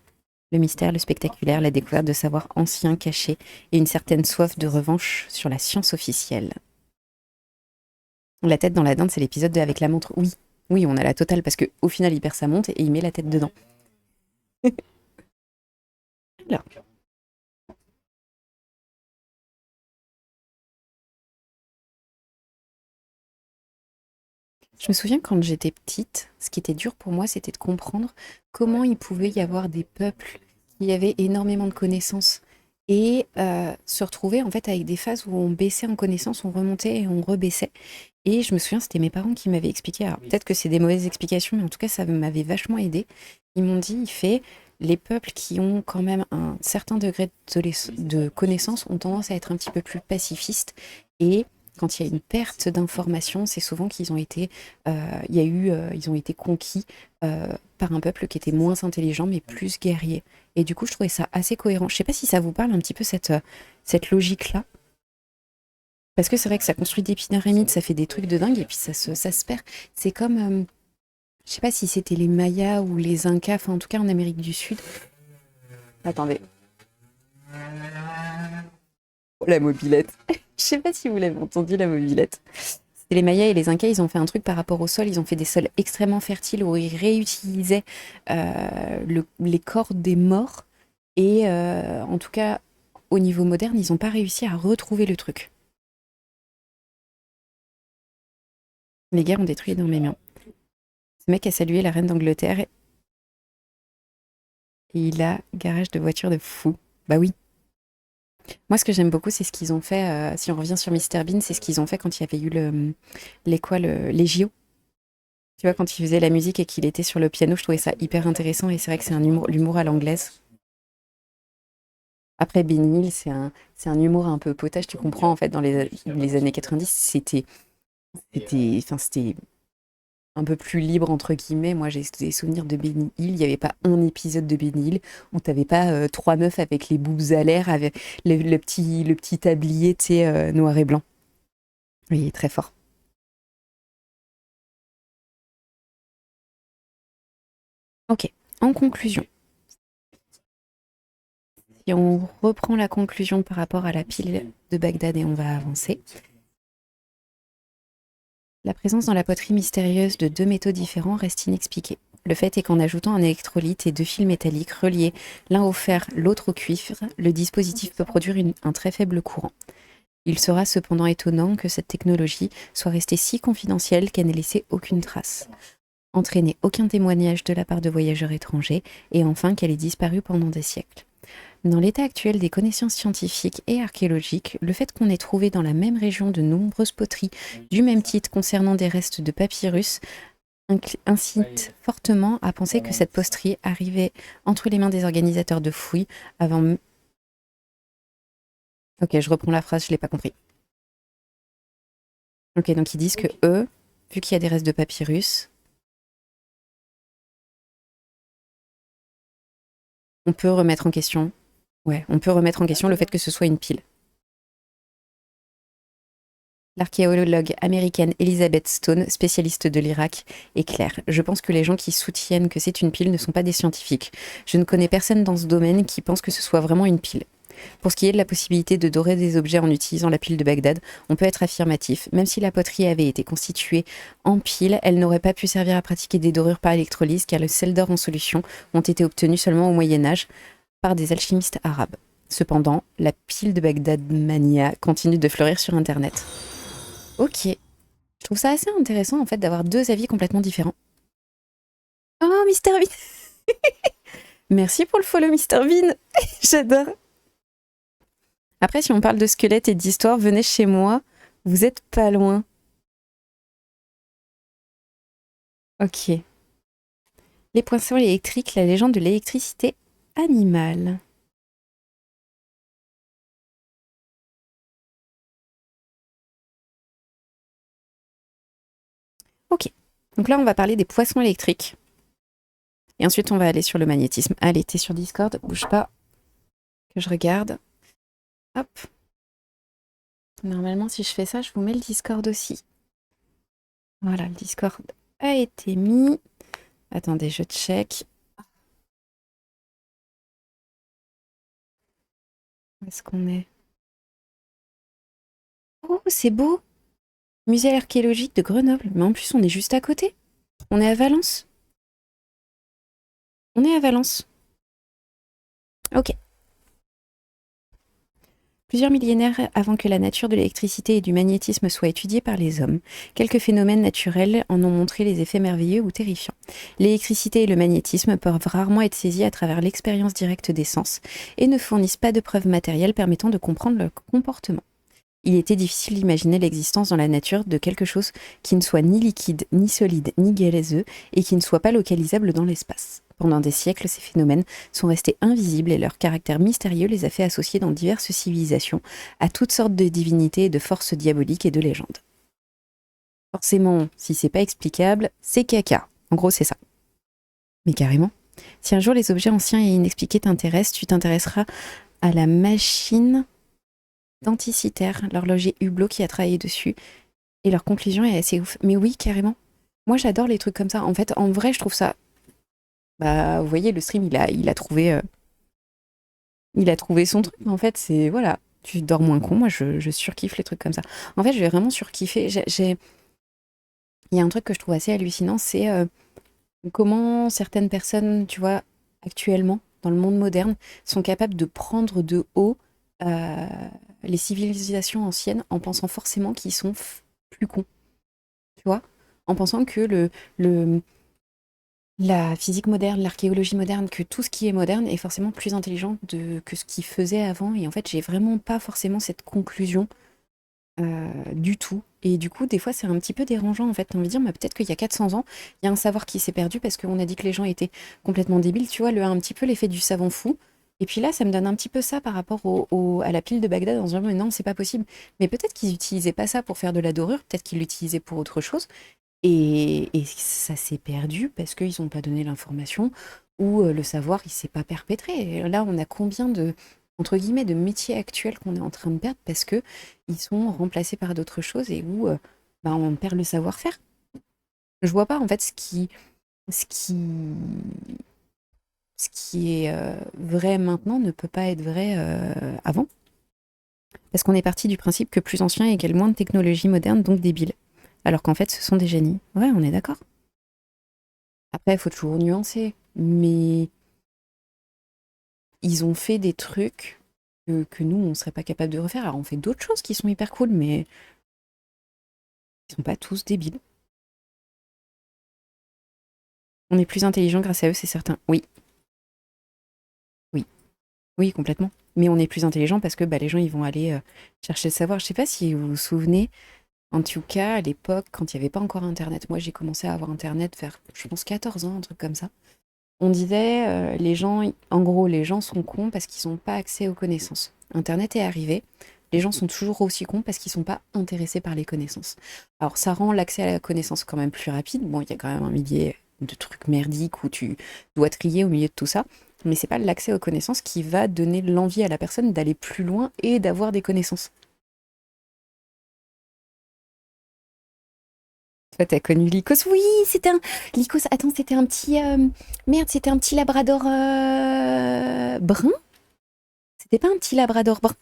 Le mystère, le spectaculaire, la découverte de savoirs anciens cachés et une certaine soif de revanche sur la science officielle. La tête dans la dinde, c'est l'épisode avec la montre. Oui, oui, on a la totale parce qu'au final, il perd sa montre et il met la tête dedans. Alors. Je me souviens quand j'étais petite, ce qui était dur pour moi, c'était de comprendre comment il pouvait y avoir des peuples qui avaient énormément de connaissances et se retrouver en fait avec des phases où on baissait en connaissances, on remontait et on rebaissait. Et je me souviens, c'était mes parents qui m'avaient expliqué. Alors peut-être que c'est des mauvaises explications, mais en tout cas, ça m'avait vachement aidé. Ils m'ont dit, il fait, les peuples qui ont quand même un certain degré de connaissance ont tendance à être un petit peu plus pacifistes et quand il y a une perte d'information, c'est souvent qu'ils ont été, ils ont été conquis par un peuple qui était moins intelligent mais plus guerrier. Et du coup, je trouvais ça assez cohérent. Je sais pas si ça vous parle un petit peu cette logique-là, parce que c'est vrai que ça construit des pyramides, ça fait des trucs de dingue et puis ça se perd. C'est comme, je sais pas si c'était les Mayas ou les Incas, enfin en tout cas en Amérique du Sud. Attendez. Oh, la mobilette. Je sais pas si vous l'avez entendu, la mobilette. C'était les Mayas et les Incas, ils ont fait un truc par rapport au sol. Ils ont fait des sols extrêmement fertiles où ils réutilisaient les corps des morts. Et en tout cas, au niveau moderne, ils n'ont pas réussi à retrouver le truc. Les guerres ont détruit énormément. Ce mec a salué la reine d'Angleterre et il a garage de voiture de fou. Bah oui. Moi, ce que j'aime beaucoup, c'est ce qu'ils ont fait. Si on revient sur Mr Bean, c'est ce qu'ils ont fait quand il y avait eu les JO. Tu vois, quand il faisait la musique et qu'il était sur le piano, je trouvais ça hyper intéressant et c'est vrai que c'est l'humour à l'anglaise. Après, Benny Hill, c'est un humour un peu potage, tu comprends, en fait, dans les années 90, c'était un peu plus libre, entre guillemets. Moi, j'ai des souvenirs de Benny Hill, il n'y avait pas un épisode de Benny Hill où t'avais pas trois meufs avec les boobs à l'air, avec le petit tablier, tu sais, noir et blanc. Oui, très fort. Ok, en conclusion, si on reprend la conclusion par rapport à la pile de Bagdad et on va avancer. La présence dans la poterie mystérieuse de deux métaux différents reste inexpliquée. Le fait est qu'en ajoutant un électrolyte et deux fils métalliques reliés l'un au fer, l'autre au cuivre, le dispositif peut produire un très faible courant. Il sera cependant étonnant que cette technologie soit restée si confidentielle qu'elle n'ait laissé aucune trace, entraîné aucun témoignage de la part de voyageurs étrangers, et enfin qu'elle ait disparu pendant des siècles. Dans l'état actuel des connaissances scientifiques et archéologiques, le fait qu'on ait trouvé dans la même région de nombreuses poteries du même titre concernant des restes de papyrus incite fortement à penser que cette poterie arrivait entre les mains des organisateurs de fouilles avant... Ok, je reprends la phrase, je l'ai pas compris. Ok, donc ils disent que eux, vu qu'il y a des restes de papyrus, on peut remettre en question... Ouais, on peut remettre en question le fait que ce soit une pile. L'archéologue américaine Elizabeth Stone, spécialiste de l'Irak, est claire. Je pense que les gens qui soutiennent que c'est une pile ne sont pas des scientifiques. Je ne connais personne dans ce domaine qui pense que ce soit vraiment une pile. Pour ce qui est de la possibilité de dorer des objets en utilisant la pile de Bagdad, on peut être affirmatif. Même si la poterie avait été constituée en pile, elle n'aurait pas pu servir à pratiquer des dorures par électrolyse car le sel d'or en solution ont été obtenus seulement au Moyen-Âge par des alchimistes arabes. Cependant, la pile de Bagdad mania continue de fleurir sur Internet. Ok. Je trouve ça assez intéressant en fait d'avoir deux avis complètement différents. Oh, Mister Bean. Merci pour le follow, Mister Bean. J'adore. Après, si on parle de squelettes et d'histoire, venez chez moi. Vous êtes pas loin. Ok. Les poissons électriques, la légende de l'électricité animale. Ok. Donc là, on va parler des poissons électriques. Et ensuite, on va aller sur le magnétisme. Allez, t'es sur Discord, bouge pas, que je regarde. Hop. Normalement, si je fais ça, je vous mets le Discord aussi. Voilà, le Discord a été mis. Attendez, je check. Où est-ce qu'on est? Oh, c'est beau! Musée archéologique de Grenoble. Mais en plus, on est juste à côté. On est à Valence. On est à Valence. Ok. Plusieurs millénaires avant que la nature de l'électricité et du magnétisme soit étudiée par les hommes, quelques phénomènes naturels en ont montré les effets merveilleux ou terrifiants. L'électricité et le magnétisme peuvent rarement être saisis à travers l'expérience directe des sens et ne fournissent pas de preuves matérielles permettant de comprendre leur comportement. Il était difficile d'imaginer l'existence dans la nature de quelque chose qui ne soit ni liquide, ni solide, ni gazeux, et qui ne soit pas localisable dans l'espace. Pendant des siècles, ces phénomènes sont restés invisibles et leur caractère mystérieux les a fait associer dans diverses civilisations à toutes sortes de divinités et de forces diaboliques et de légendes. Forcément, si c'est pas explicable, c'est caca. En gros, c'est ça. Mais carrément. Si un jour les objets anciens et inexpliqués t'intéressent, tu t'intéresseras à la machine d'Anticythère, l'horloger Hublot qui a travaillé dessus. Et leur conclusion est assez ouf. Mais oui, carrément. Moi, j'adore les trucs comme ça. En fait, en vrai, je trouve ça. Bah, vous voyez, le stream, il a trouvé son truc. En fait, c'est voilà. Tu dors moins con. Moi, je surkiffe les trucs comme ça. En fait, je vais vraiment surkiffer. Il y a un truc que je trouve assez hallucinant, c'est comment certaines personnes, tu vois, actuellement, dans le monde moderne, sont capables de prendre de haut euh, les civilisations anciennes en pensant forcément qu'ils sont plus cons, tu vois, en pensant que le, la physique moderne, l'archéologie moderne, que tout ce qui est moderne est forcément plus intelligent que ce qu'ils faisaient avant. Et en fait, j'ai vraiment pas forcément cette conclusion du tout. Et du coup, des fois, c'est un petit peu dérangeant, en fait. T'as envie de dire, mais peut-être qu'il y a 400 ans, il y a un savoir qui s'est perdu parce qu'on a dit que les gens étaient complètement débiles. Tu vois, un petit peu l'effet du savant fou. Et puis là, ça me donne un petit peu ça par rapport à la pile de Bagdad en se disant, mais non, c'est pas possible. Mais peut-être qu'ils utilisaient pas ça pour faire de la dorure, peut-être qu'ils l'utilisaient pour autre chose. Et ça s'est perdu parce qu'ils n'ont pas donné l'information ou le savoir, il s'est pas perpétré. Et là, on a combien de, entre guillemets, de métiers actuels qu'on est en train de perdre parce que ils sont remplacés par d'autres choses et où bah, on perd le savoir-faire. Je vois pas en fait ce qui, ce qui est vrai maintenant ne peut pas être vrai avant. Parce qu'on est parti du principe que plus ancien égale moins de technologie moderne, donc débile. Alors qu'en fait, ce sont des génies. Ouais, on est d'accord. Après, il faut toujours nuancer. Mais ils ont fait des trucs que nous, on serait pas capable de refaire. Alors, on fait d'autres choses qui sont hyper cool, mais ils sont pas tous débiles. On est plus intelligent grâce à eux, c'est certain. Oui, oui, oui, complètement. Mais on est plus intelligent parce que bah, les gens, ils vont aller chercher le savoir. Je sais pas si vous vous souvenez, en tout cas, à l'époque, quand il n'y avait pas encore Internet, moi, j'ai commencé à avoir Internet vers, je pense, 14 ans, un truc comme ça. On disait, les gens, en gros, les gens sont cons parce qu'ils n'ont pas accès aux connaissances. Internet est arrivé, les gens sont toujours aussi cons parce qu'ils ne sont pas intéressés par les connaissances. Alors, ça rend l'accès à la connaissance quand même plus rapide. Bon, il y a quand même un millier de trucs merdiques où tu dois trier au milieu de tout ça, mais c'est pas l'accès aux connaissances qui va donner l'envie à la personne d'aller plus loin et d'avoir des connaissances. Toi, t'as connu Lycos? Oui, c'était un... Lycos, attends, c'était un petit... Merde, c'était un petit labrador brun? C'était pas un petit labrador brun?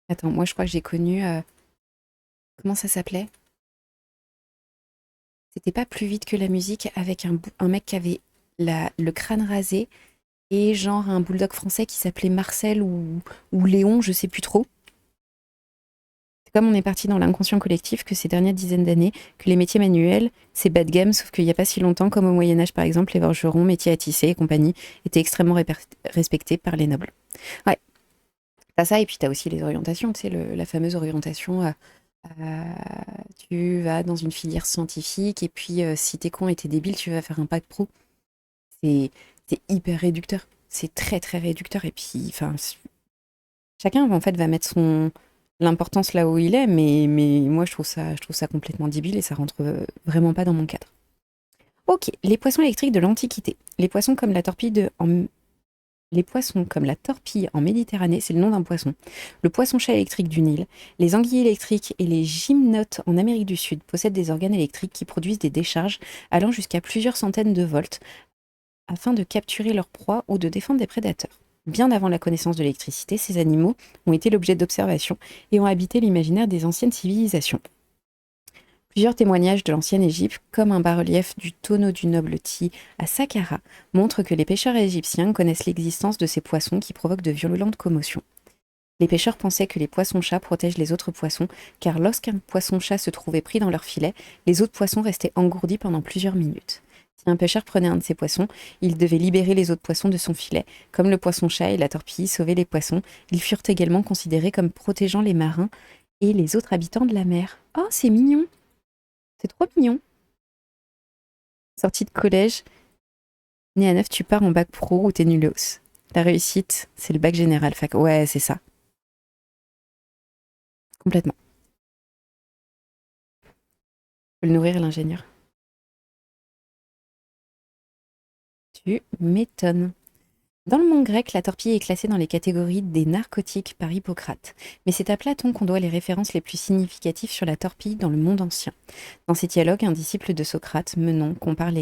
Attends, moi je crois que j'ai connu. Comment ça s'appelait? C'était pas plus vite que la musique avec un mec qui avait le crâne rasé et genre un bulldog français qui s'appelait Marcel ou Léon, je sais plus trop. Comme on est parti dans l'inconscient collectif que ces dernières dizaines d'années, que les métiers manuels, c'est bas de gamme, sauf qu'il n'y a pas si longtemps, comme au Moyen-Âge par exemple, les forgerons, métiers à tisser et compagnie, étaient extrêmement respectés par les nobles. Ouais, t'as ça, et puis t'as aussi les orientations, tu sais, la fameuse orientation tu vas dans une filière scientifique, et puis si t'es con et t'es débile, tu vas faire un bac pro. C'est c'est hyper réducteur. C'est très très réducteur. Et puis, enfin, chacun en fait va mettre l'importance là où il est, mais moi je trouve ça complètement débile et ça rentre vraiment pas dans mon cadre. Ok, les poissons électriques de l'Antiquité. Les poissons comme la torpille en Méditerranée, c'est le nom d'un poisson. Le poisson-chat électrique du Nil, les anguilles électriques et les gymnotes en Amérique du Sud possèdent des organes électriques qui produisent des décharges allant jusqu'à plusieurs centaines de volts afin de capturer leur proie ou de défendre des prédateurs. Bien avant la connaissance de l'électricité, ces animaux ont été l'objet d'observations et ont habité l'imaginaire des anciennes civilisations. Plusieurs témoignages de l'ancienne Égypte, comme un bas-relief du tonneau du noble Ti à Saqqara, montrent que les pêcheurs égyptiens connaissent l'existence de ces poissons qui provoquent de violentes commotions. Les pêcheurs pensaient que les poissons-chats protègent les autres poissons, car lorsqu'un poisson-chat se trouvait pris dans leur filet, les autres poissons restaient engourdis pendant plusieurs minutes. Si un pêcheur prenait un de ces poissons, il devait libérer les autres poissons de son filet. Comme le poisson-chat et la torpille sauvaient les poissons, ils furent également considérés comme protégeant les marins et les autres habitants de la mer. Oh, c'est mignon! C'est trop mignon! Sortie de collège, né à 9, tu pars en bac pro ou t'es nulos. La réussite, c'est le bac général fac. Ouais, c'est ça. Complètement. Faut le nourrir, l'ingénieur. Tu m'étonnes. Dans le monde grec, la torpille est classée dans les catégories des narcotiques par Hippocrate. Mais c'est à Platon qu'on doit les références les plus significatives sur la torpille dans le monde ancien. Dans ces dialogues, un disciple de Socrate, Menon, compare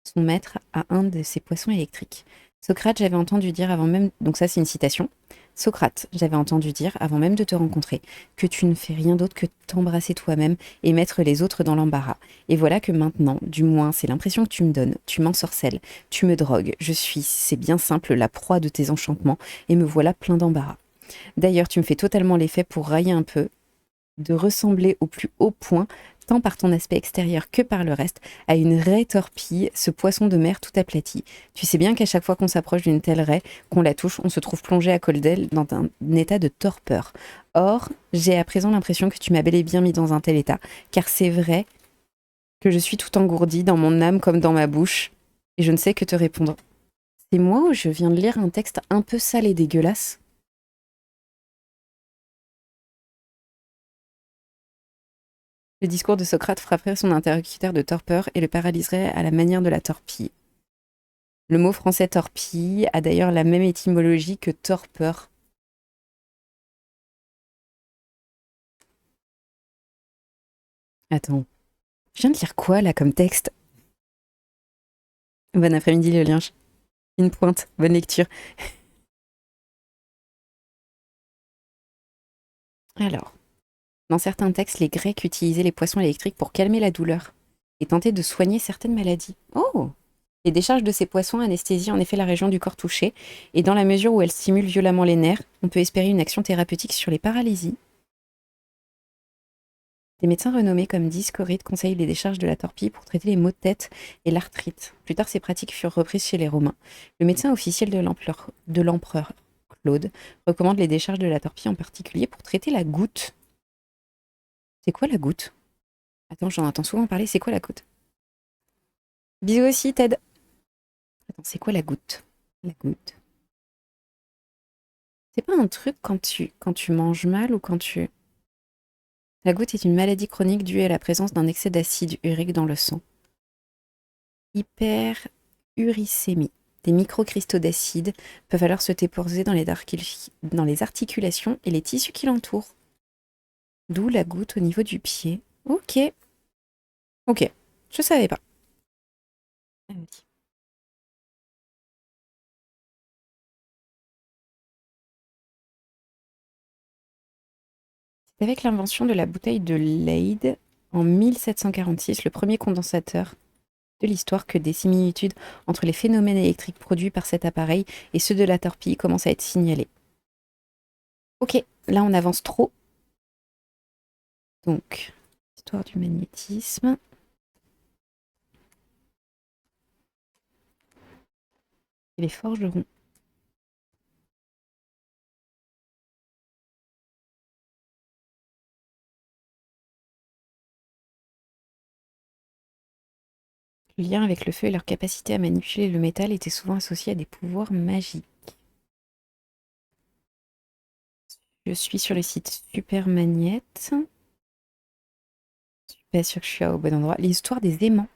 son maître à un de ses poissons électriques. Socrate, j'avais entendu dire avant même... Donc ça, c'est une citation. Socrate, j'avais entendu dire, avant même de te rencontrer, que tu ne fais rien d'autre que t'embrasser toi-même et mettre les autres dans l'embarras. Et voilà que maintenant, du moins c'est l'impression que tu me donnes, tu m'ensorcelles, tu me drogues, je suis, c'est bien simple, la proie de tes enchantements, et me voilà plein d'embarras. D'ailleurs, tu me fais totalement l'effet pour railler un peu, de ressembler au plus haut point, tant par ton aspect extérieur que par le reste, à une raie torpille, ce poisson de mer tout aplati. Tu sais bien qu'à chaque fois qu'on s'approche d'une telle raie, qu'on la touche, on se trouve plongé à col d'aile dans un état de torpeur. Or, j'ai à présent l'impression que tu m'as bel et bien mis dans un tel état, car c'est vrai que je suis tout engourdi dans mon âme comme dans ma bouche, et je ne sais que te répondre. C'est moi ou je viens de lire un texte un peu sale et dégueulasse? Le discours de Socrate frapperait son interlocuteur de torpeur et le paralyserait à la manière de la torpille. Le mot français torpille a d'ailleurs la même étymologie que torpeur. Attends, je viens de lire quoi là comme texte? Bon après-midi le linge. Une pointe, bonne lecture. Alors, dans certains textes, les Grecs utilisaient les poissons électriques pour calmer la douleur et tenter de soigner certaines maladies. Oh! Les décharges de ces poissons anesthésient en effet la région du corps touchée, et dans la mesure où elles stimulent violemment les nerfs, on peut espérer une action thérapeutique sur les paralysies. Des médecins renommés comme Dioscoride conseillent les décharges de la torpille pour traiter les maux de tête et l'arthrite. Plus tard, ces pratiques furent reprises chez les Romains. Le médecin officiel de l'empereur Claude recommande les décharges de la torpille en particulier pour traiter la goutte. C'est quoi la goutte? Attends, j'en entends souvent parler, c'est quoi la goutte? Bisous aussi, Ted. Attends, c'est quoi la goutte? La goutte. C'est pas un truc quand tu manges mal ou quand tu... La goutte est une maladie chronique due à la présence d'un excès d'acide urique dans le sang. Hyperuricémie. Des microcristaux d'acide peuvent alors se déposer dans les articulations et les tissus qui l'entourent. D'où la goutte au niveau du pied. Ok, ok, je savais pas. Ah oui. C'est avec l'invention de la bouteille de Leyde en 1746, le premier condensateur de l'histoire, que des similitudes entre les phénomènes électriques produits par cet appareil et ceux de la torpille commencent à être signalées. Ok, là on avance trop. Donc, histoire du magnétisme. Et les forgerons. Le lien avec le feu et leur capacité à manipuler le métal était souvent associé à des pouvoirs magiques. Je suis sur le site Super Magnette. Je suis pas sûre que je suis au bon endroit. L'histoire des aimants.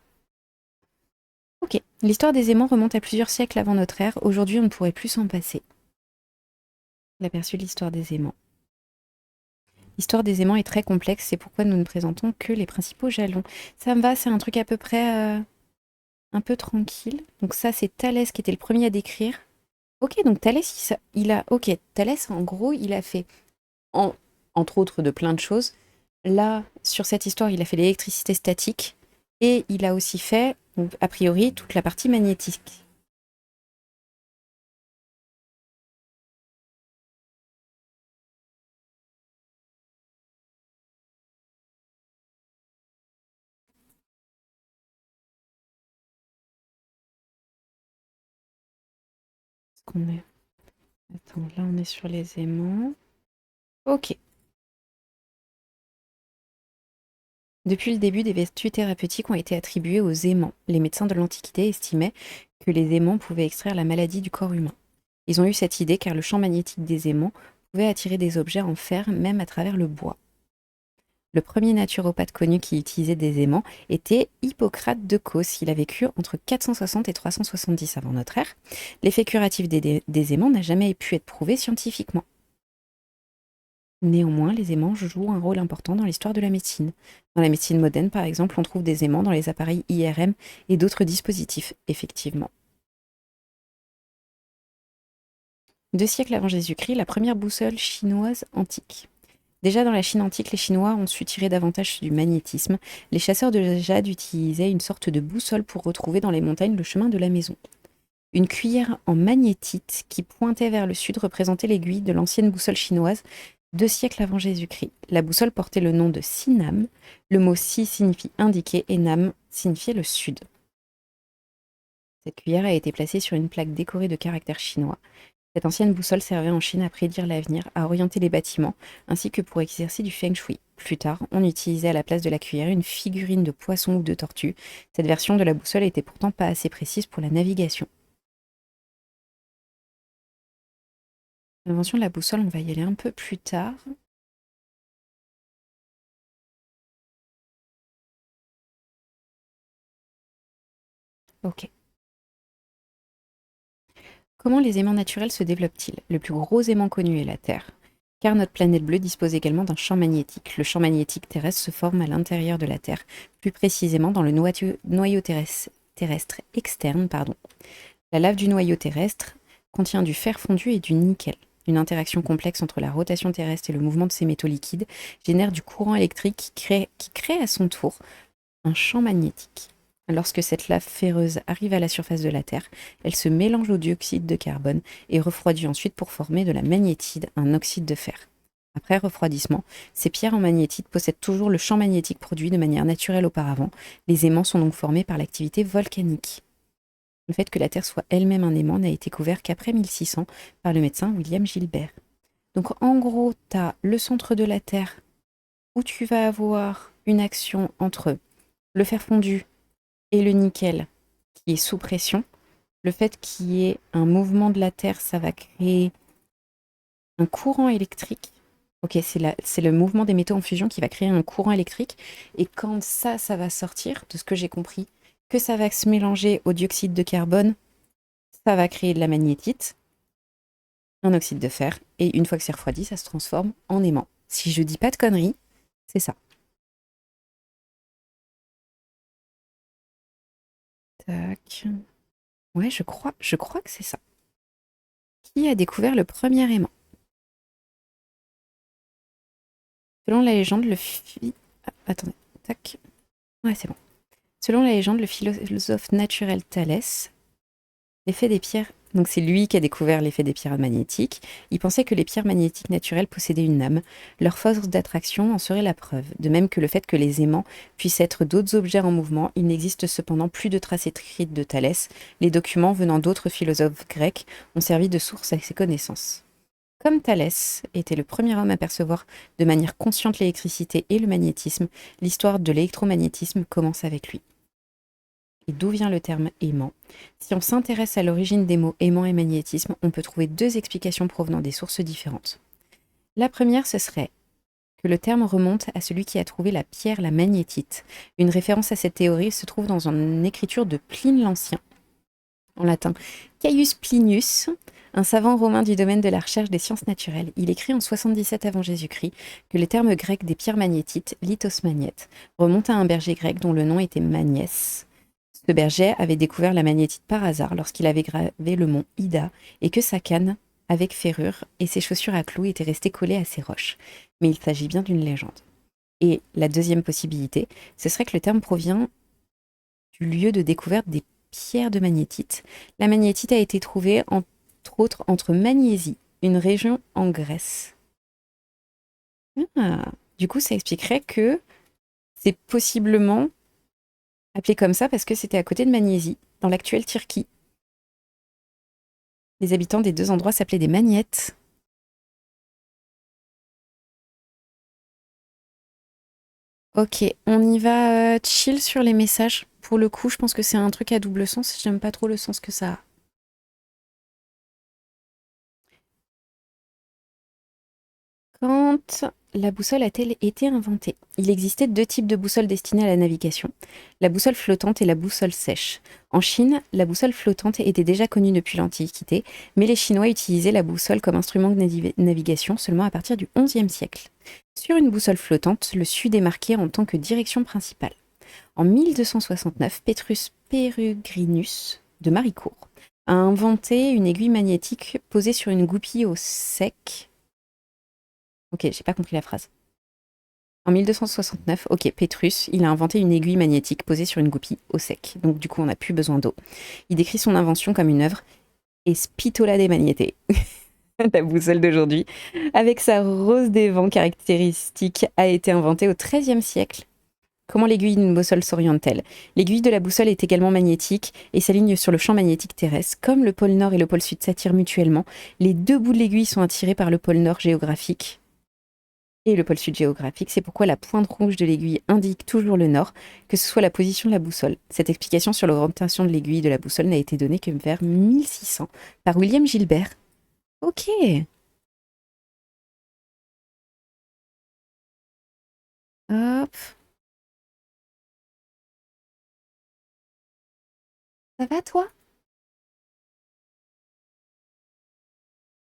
Ok. L'histoire des aimants remonte à plusieurs siècles avant notre ère. Aujourd'hui, on ne pourrait plus s'en passer. L'aperçu de l'histoire des aimants. L'histoire des aimants est très complexe, c'est pourquoi nous ne présentons que les principaux jalons. Ça me va, c'est un truc à peu près un peu tranquille. Donc ça, c'est Thalès qui était le premier à décrire. Ok, donc Thalès, il a... Ok, Thalès, en gros, il a fait, entre autres de plein de choses, là, sur cette histoire, il a fait l'électricité statique et il a aussi fait, donc, a priori, toute la partie magnétique. Est-ce qu'on est... Attends, là, on est sur les aimants. Ok. Depuis le début, des vertus thérapeutiques ont été attribuées aux aimants. Les médecins de l'Antiquité estimaient que les aimants pouvaient extraire la maladie du corps humain. Ils ont eu cette idée car le champ magnétique des aimants pouvait attirer des objets en fer même à travers le bois. Le premier naturopathe connu qui utilisait des aimants était Hippocrate de Cos. Il a vécu entre 460 et 370 avant notre ère. L'effet curatif des aimants n'a jamais pu être prouvé scientifiquement. Néanmoins, les aimants jouent un rôle important dans l'histoire de la médecine. Dans la médecine moderne, par exemple, on trouve des aimants dans les appareils IRM et d'autres dispositifs, effectivement. 2 siècles avant Jésus-Christ, la première boussole chinoise antique. Déjà dans la Chine antique, les Chinois ont su tirer davantage du magnétisme. Les chasseurs de jade utilisaient une sorte de boussole pour retrouver dans les montagnes le chemin de la maison. Une cuillère en magnétite qui pointait vers le sud représentait l'aiguille de l'ancienne boussole chinoise 2 siècles avant Jésus-Christ. La boussole portait le nom de Sinam. Le mot Si signifie indiquer et Nam signifiait le sud. Cette cuillère a été placée sur une plaque décorée de caractères chinois. Cette ancienne boussole servait en Chine à prédire l'avenir, à orienter les bâtiments, ainsi que pour exercer du feng shui. Plus tard, on utilisait à la place de la cuillère une figurine de poisson ou de tortue. Cette version de la boussole était pourtant pas assez précise pour la navigation. L'invention de la boussole, on va y aller un peu plus tard. Ok. Comment les aimants naturels se développent-ils? Le plus gros aimant connu est la Terre, car notre planète bleue dispose également d'un champ magnétique. Le champ magnétique terrestre se forme à l'intérieur de la Terre, plus précisément dans le noyau terrestre externe. La lave du noyau terrestre contient du fer fondu et du nickel. Une interaction complexe entre la rotation terrestre et le mouvement de ces métaux liquides génère du courant électrique qui crée à son tour un champ magnétique. Lorsque cette lave ferreuse arrive à la surface de la Terre, elle se mélange au dioxyde de carbone et refroidit ensuite pour former de la magnétite, un oxyde de fer. Après refroidissement, ces pierres en magnétite possèdent toujours le champ magnétique produit de manière naturelle auparavant. Les aimants sont donc formés par l'activité volcanique. Le fait que la Terre soit elle-même un aimant n'a été couvert qu'après 1600 par le médecin William Gilbert. Donc en gros, tu as le centre de la Terre où tu vas avoir une action entre le fer fondu et le nickel qui est sous pression. Le fait qu'il y ait un mouvement de la Terre, ça va créer un courant électrique. Ok, c'est le mouvement des métaux en fusion qui va créer un courant électrique. Et quand ça va sortir, de ce que j'ai compris, que ça va se mélanger au dioxyde de carbone, ça va créer de la magnétite, un oxyde de fer, et une fois que c'est refroidi, ça se transforme en aimant. Si je dis pas de conneries, c'est ça. Tac. Ouais, je crois que c'est ça. Qui a découvert le premier aimant? Selon la légende, attendez, tac. Ouais, c'est bon. Selon la légende, le philosophe naturel Thalès, l'effet des pierres Donc c'est lui qui a découvert l'effet des pierres magnétiques. Il pensait que les pierres magnétiques naturelles possédaient une âme. Leur force d'attraction en serait la preuve. De même que le fait que les aimants puissent être d'autres objets en mouvement, il n'existe cependant plus de traces écrites de Thalès. Les documents venant d'autres philosophes grecs ont servi de source à ses connaissances. Comme Thalès était le premier homme à percevoir de manière consciente l'électricité et le magnétisme, l'histoire de l'électromagnétisme commence avec lui. Et d'où vient le terme aimant? Si on s'intéresse à l'origine des mots aimant et magnétisme, on peut trouver deux explications provenant des sources différentes. La première, ce serait que le terme remonte à celui qui a trouvé la pierre, la magnétite. Une référence à cette théorie se trouve dans une écriture de Pline l'Ancien, en latin Caius Plinius, un savant romain du domaine de la recherche des sciences naturelles. Il écrit en 77 avant Jésus-Christ que le terme grec des pierres magnétites, lithos magnet, remonte à un berger grec dont le nom était Magnès. Ce berger avait découvert la magnétite par hasard lorsqu'il avait gravé le mont Ida et que sa canne avec ferrure et ses chaussures à clous étaient restées collées à ces roches. Mais il s'agit bien d'une légende. Et la deuxième possibilité, ce serait que le terme provient du lieu de découverte des pierres de magnétite. La magnétite a été trouvée entre autres entre Magnésie, une région en Grèce. Du coup, ça expliquerait que c'est possiblement appelé comme ça parce que c'était à côté de Magnésie, dans l'actuelle Turquie. Les habitants des deux endroits s'appelaient des magnettes. Ok, on y va chill sur les messages. Pour le coup, je pense que c'est un truc à double sens. J'aime pas trop le sens que ça a. Quand la boussole a-t-elle été inventée? Il existait deux types de boussoles destinées à la navigation, la boussole flottante et la boussole sèche. En Chine, la boussole flottante était déjà connue depuis l'Antiquité, mais les Chinois utilisaient la boussole comme instrument de navigation seulement à partir du XIe siècle. Sur une boussole flottante, le sud est marqué en tant que direction principale. En 1269, Petrus Perugrinus de Maricourt a inventé une aiguille magnétique posée sur une goupille au sec. Ok, j'ai pas compris la phrase. En 1269, ok, Pétrus, il a inventé une aiguille magnétique posée sur une goupille au sec. Donc du coup, on n'a plus besoin d'eau. Il décrit son invention comme une œuvre et Spitola des magnétés, la boussole d'aujourd'hui, avec sa rose des vents caractéristique, a été inventée au XIIIe siècle. Comment l'aiguille d'une boussole s'oriente-t-elle? L'aiguille de la boussole est également magnétique et s'aligne sur le champ magnétique terrestre. Comme le pôle nord et le pôle sud s'attirent mutuellement, les deux bouts de l'aiguille sont attirés par le pôle nord géographique et le pôle sud géographique. C'est pourquoi la pointe rouge de l'aiguille indique toujours le nord, que ce soit la position de la boussole. Cette explication sur l'orientation de l'aiguille de la boussole n'a été donnée que vers 1600 par William Gilbert. Ok. Hop. Ça va toi?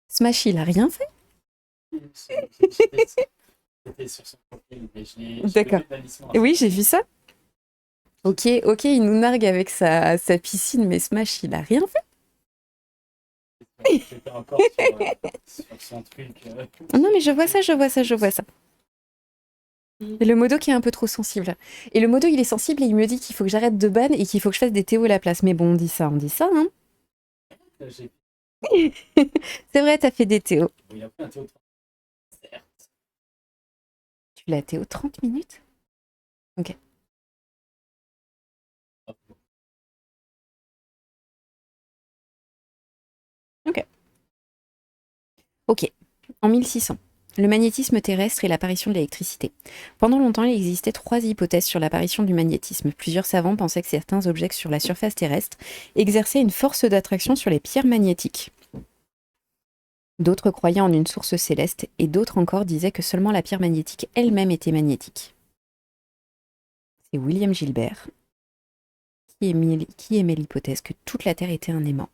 Smash, il a rien fait? C'était sur son profil, mais D'accord. Oui, j'ai vu ça. Ok, ok, il nous nargue avec sa piscine, mais Smash, il a rien fait. J'étais encore sur son truc. Non, mais je vois ça, je vois ça, je vois ça. Et le modo qui est un peu trop sensible. Et le modo, il est sensible et il me dit qu'il faut que j'arrête de ban et qu'il faut que je fasse des théos à la place. Mais bon, on dit ça, hein. J'ai C'est vrai, t'as fait des théos. oui, après un théo de certes. Tu l'as théo 30 minutes? Ok. Ok. Ok. En 1600. Le magnétisme terrestre et l'apparition de l'électricité. Pendant longtemps, il existait trois hypothèses sur l'apparition du magnétisme. Plusieurs savants pensaient que certains objets sur la surface terrestre exerçaient une force d'attraction sur les pierres magnétiques. D'autres croyaient en une source céleste et d'autres encore disaient que seulement la pierre magnétique elle-même était magnétique. C'est William Gilbert qui émet l'hypothèse que toute la Terre était un aimant,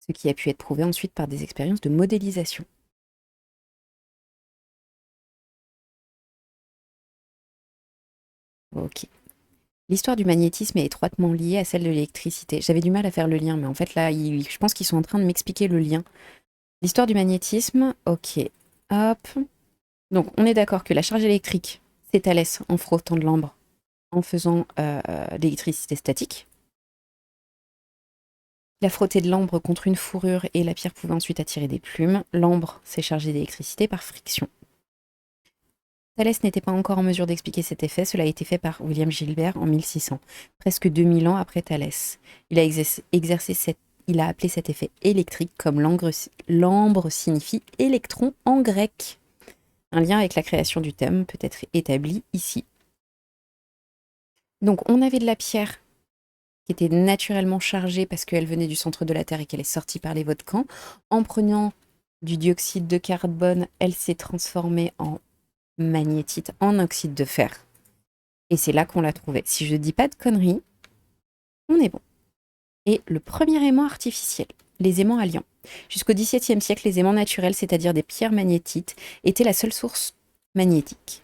ce qui a pu être prouvé ensuite par des expériences de modélisation. Ok. L'histoire du magnétisme est étroitement liée à celle de l'électricité. J'avais du mal à faire le lien, mais en fait là, je pense qu'ils sont en train de m'expliquer le lien. L'histoire du magnétisme, ok. Hop. Donc on est d'accord que la charge électrique s'étalesse en frottant de l'ambre, en faisant l'électricité statique. Il a frotté de l'ambre contre une fourrure et la pierre pouvait ensuite attirer des plumes. L'ambre s'est chargé d'électricité par friction. Thalès n'était pas encore en mesure d'expliquer cet effet, cela a été fait par William Gilbert en 1600, presque 2000 ans après Thalès. Il a appelé cet effet électrique comme l'ambre signifie électron en grec. Un lien avec la création du thème peut être établi ici. Donc on avait de la pierre qui était naturellement chargée parce qu'elle venait du centre de la Terre et qu'elle est sortie par les volcans. En prenant du dioxyde de carbone, elle s'est transformée en magnétite, en oxyde de fer. Et c'est là qu'on l'a trouvée. Si je dis pas de conneries, on est bon. Et le premier aimant artificiel, les aimants à liant. Jusqu'au XVIIe siècle, les aimants naturels, c'est-à-dire des pierres magnétites, étaient la seule source magnétique.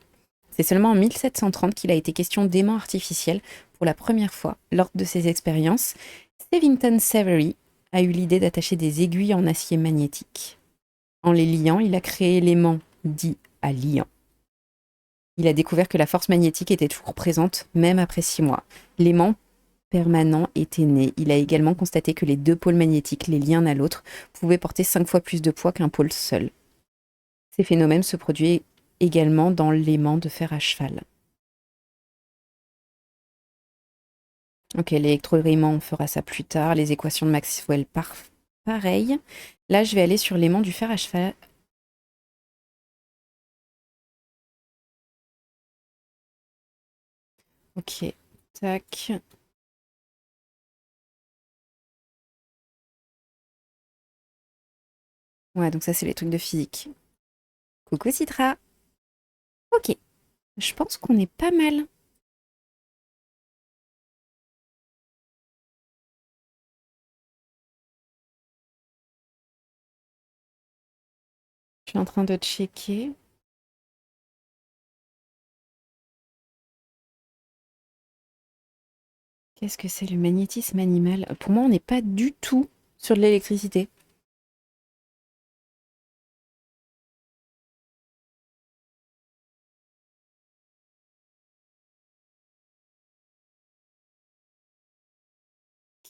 C'est seulement en 1730 qu'il a été question d'aimants artificiels pour la première fois. Lors de ses expériences, Stevington Savery a eu l'idée d'attacher des aiguilles en acier magnétique. En les liant, il a créé l'aimant dit à liant. Il a découvert que la force magnétique était toujours présente, même après 6 mois. L'aimant permanent était né. Il a également constaté que les deux pôles magnétiques, les liés l'un à l'autre, pouvaient porter 5 fois plus de poids qu'un pôle seul. Ces phénomènes se produisent également dans l'aimant de fer à cheval. Ok, l'électroaimant, on fera ça plus tard. Les équations de Maxwell, pareil. Là, je vais aller sur l'aimant du fer à cheval. Ok, tac. Ouais, donc ça, c'est les trucs de physique. Coucou Citra. Ok, je pense qu'on est pas mal. Je suis en train de checker. Qu'est-ce que c'est le magnétisme animal? Pour moi, on n'est pas du tout sur de l'électricité.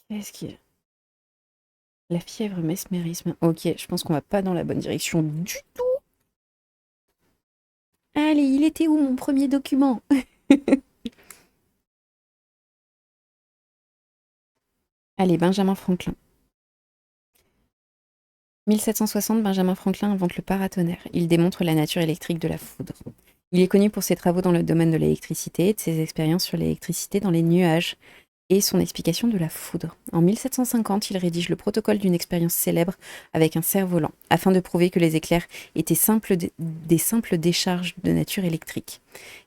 Qu'est-ce qui est? La fièvre, mesmérisme. Ok, je pense qu'on va pas dans la bonne direction du tout. Allez, il était où mon premier document? Allez, Benjamin Franklin. 1760, Benjamin Franklin invente le paratonnerre. Il démontre la nature électrique de la foudre. Il est connu pour ses travaux dans le domaine de l'électricité et de ses expériences sur l'électricité dans les nuages et son explication de la foudre. En 1750, il rédige le protocole d'une expérience célèbre avec un cerf-volant, afin de prouver que les éclairs étaient des simples décharges de nature électrique.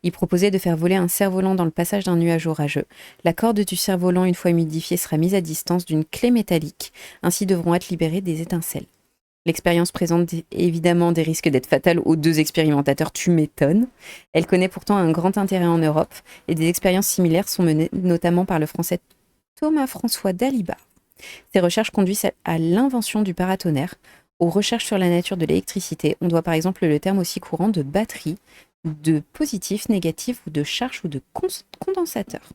Il proposait de faire voler un cerf-volant dans le passage d'un nuage orageux. La corde du cerf-volant, une fois humidifiée, sera mise à distance d'une clé métallique. Ainsi devront être libérées des étincelles. L'expérience présente évidemment des risques d'être fatale aux deux expérimentateurs, tu m'étonnes. Elle connaît pourtant un grand intérêt en Europe et des expériences similaires sont menées notamment par le français Thomas-François Dalibard. Ces recherches conduisent à l'invention du paratonnerre. Aux recherches sur la nature de l'électricité, on doit par exemple le terme aussi courant de batterie, de positif, négatif ou de charge ou de condensateur.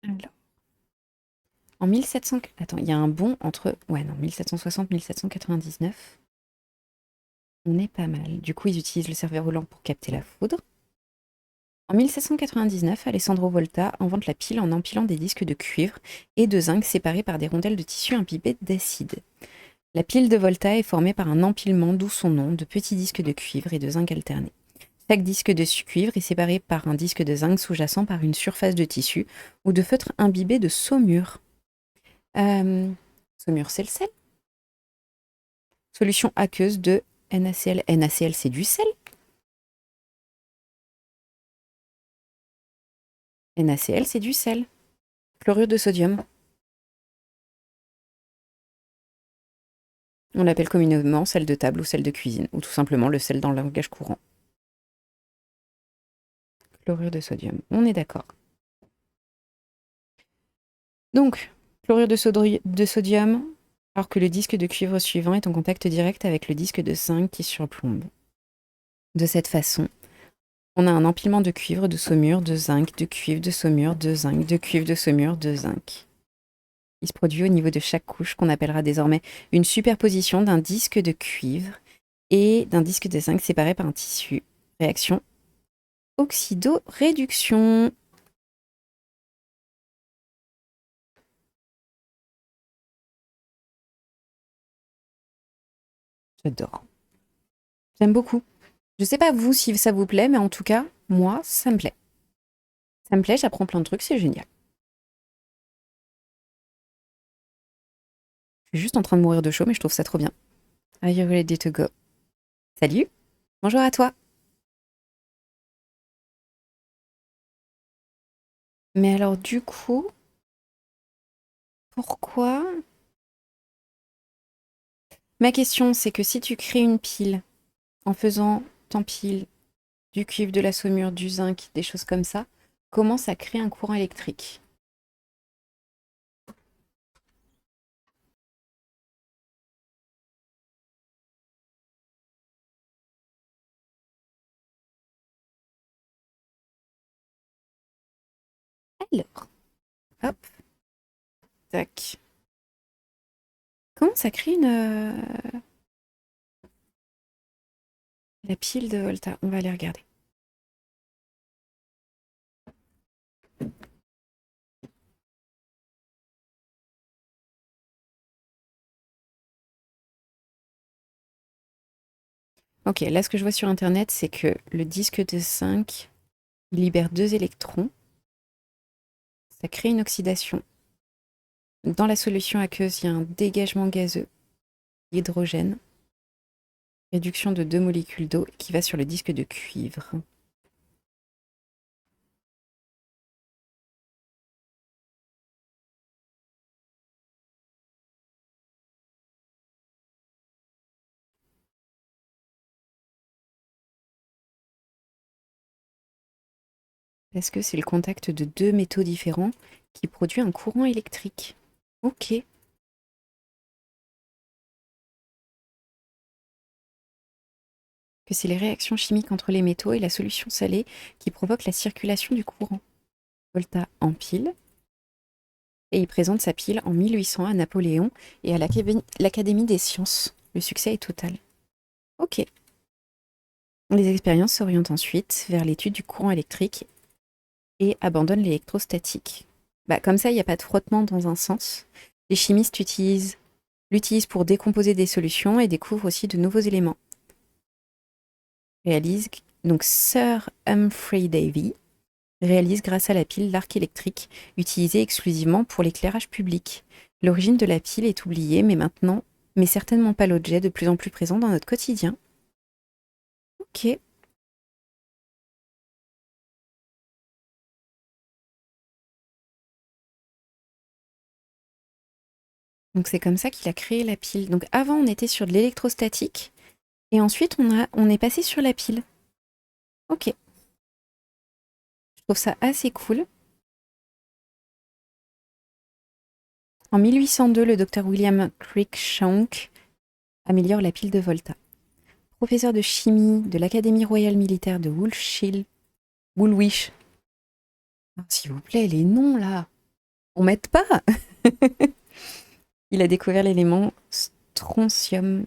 Alors. En 1700... Attends, il y a un bond entre... Ouais, non, 1760, 1799. On est pas mal. Du coup, ils utilisent le cerf-volant pour capter la foudre. En 1799, Alessandro Volta invente la pile en empilant des disques de cuivre et de zinc séparés par des rondelles de tissu imbibées d'acide. La pile de Volta est formée par un empilement, d'où son nom, de petits disques de cuivre et de zinc alternés. Chaque disque de cuivre est séparé par un disque de zinc sous-jacent par une surface de tissu ou de feutre imbibé de saumure. Saumure, c'est le sel. Solution aqueuse de NaCl. NaCl, c'est du sel. NaCl, c'est du sel. Chlorure de sodium. On l'appelle communément sel de table ou sel de cuisine, ou tout simplement le sel dans le langage courant. Chlorure de sodium, on est d'accord. Donc, chlorure de sodium, alors que le disque de cuivre suivant est en contact direct avec le disque de zinc qui surplombe. De cette façon, On a un empilement de cuivre, de saumure, de zinc, de cuivre, de saumure, de zinc, de cuivre, de saumure, de zinc. Il se produit au niveau de chaque couche qu'on appellera désormais une superposition d'un disque de cuivre et d'un disque de zinc séparés par un tissu. Réaction oxydoréduction. J'adore. J'aime beaucoup. Je sais pas vous si ça vous plaît, mais en tout cas, moi, ça me plaît. Ça me plaît, j'apprends plein de trucs, c'est génial. Je suis juste en train de mourir de chaud, mais je trouve ça trop bien. Are you ready to go? Salut, bonjour à toi. Mais alors du coup, pourquoi? Ma question, c'est que si tu crées une pile en faisant t'empiles du cuivre, de la saumure, du zinc, des choses comme ça, comment ça crée un courant électrique? Alors, hop, tac. Comment ça crée la pile de Volta? On va aller regarder. Ok, là ce que je vois sur internet, c'est que le disque de zinc il libère deux électrons. Ça crée une oxydation. Dans la solution aqueuse, il y a un dégagement gazeux, hydrogène, réduction de deux molécules d'eau qui va sur le disque de cuivre. Parce que c'est le contact de deux métaux différents qui produit un courant électrique. Ok. Que c'est les réactions chimiques entre les métaux et la solution salée qui provoquent la circulation du courant. Volta empile. Et il présente sa pile en 1800 à Napoléon et à l'Académie des sciences. Le succès est total. Ok. Les expériences s'orientent ensuite vers l'étude du courant électrique et abandonnent l'électrostatique. Bah, comme ça, il n'y a pas de frottement dans un sens. Les chimistes l'utilisent pour décomposer des solutions et découvrent aussi de nouveaux éléments. Donc Sir Humphrey Davy réalise grâce à la pile l'arc électrique utilisé exclusivement pour l'éclairage public. L'origine de la pile est oubliée, mais certainement pas l'objet de plus en plus présent dans notre quotidien. Ok. Donc c'est comme ça qu'il a créé la pile. Donc avant on était sur de l'électrostatique et ensuite on est passé sur la pile. Ok. Je trouve ça assez cool. En 1802, le docteur William Cruikshank améliore la pile de Volta. Professeur de chimie de l'Académie royale militaire de Woolwich. Ah, s'il vous plaît, les noms là, on m'aide pas. Il a découvert l'élément strontium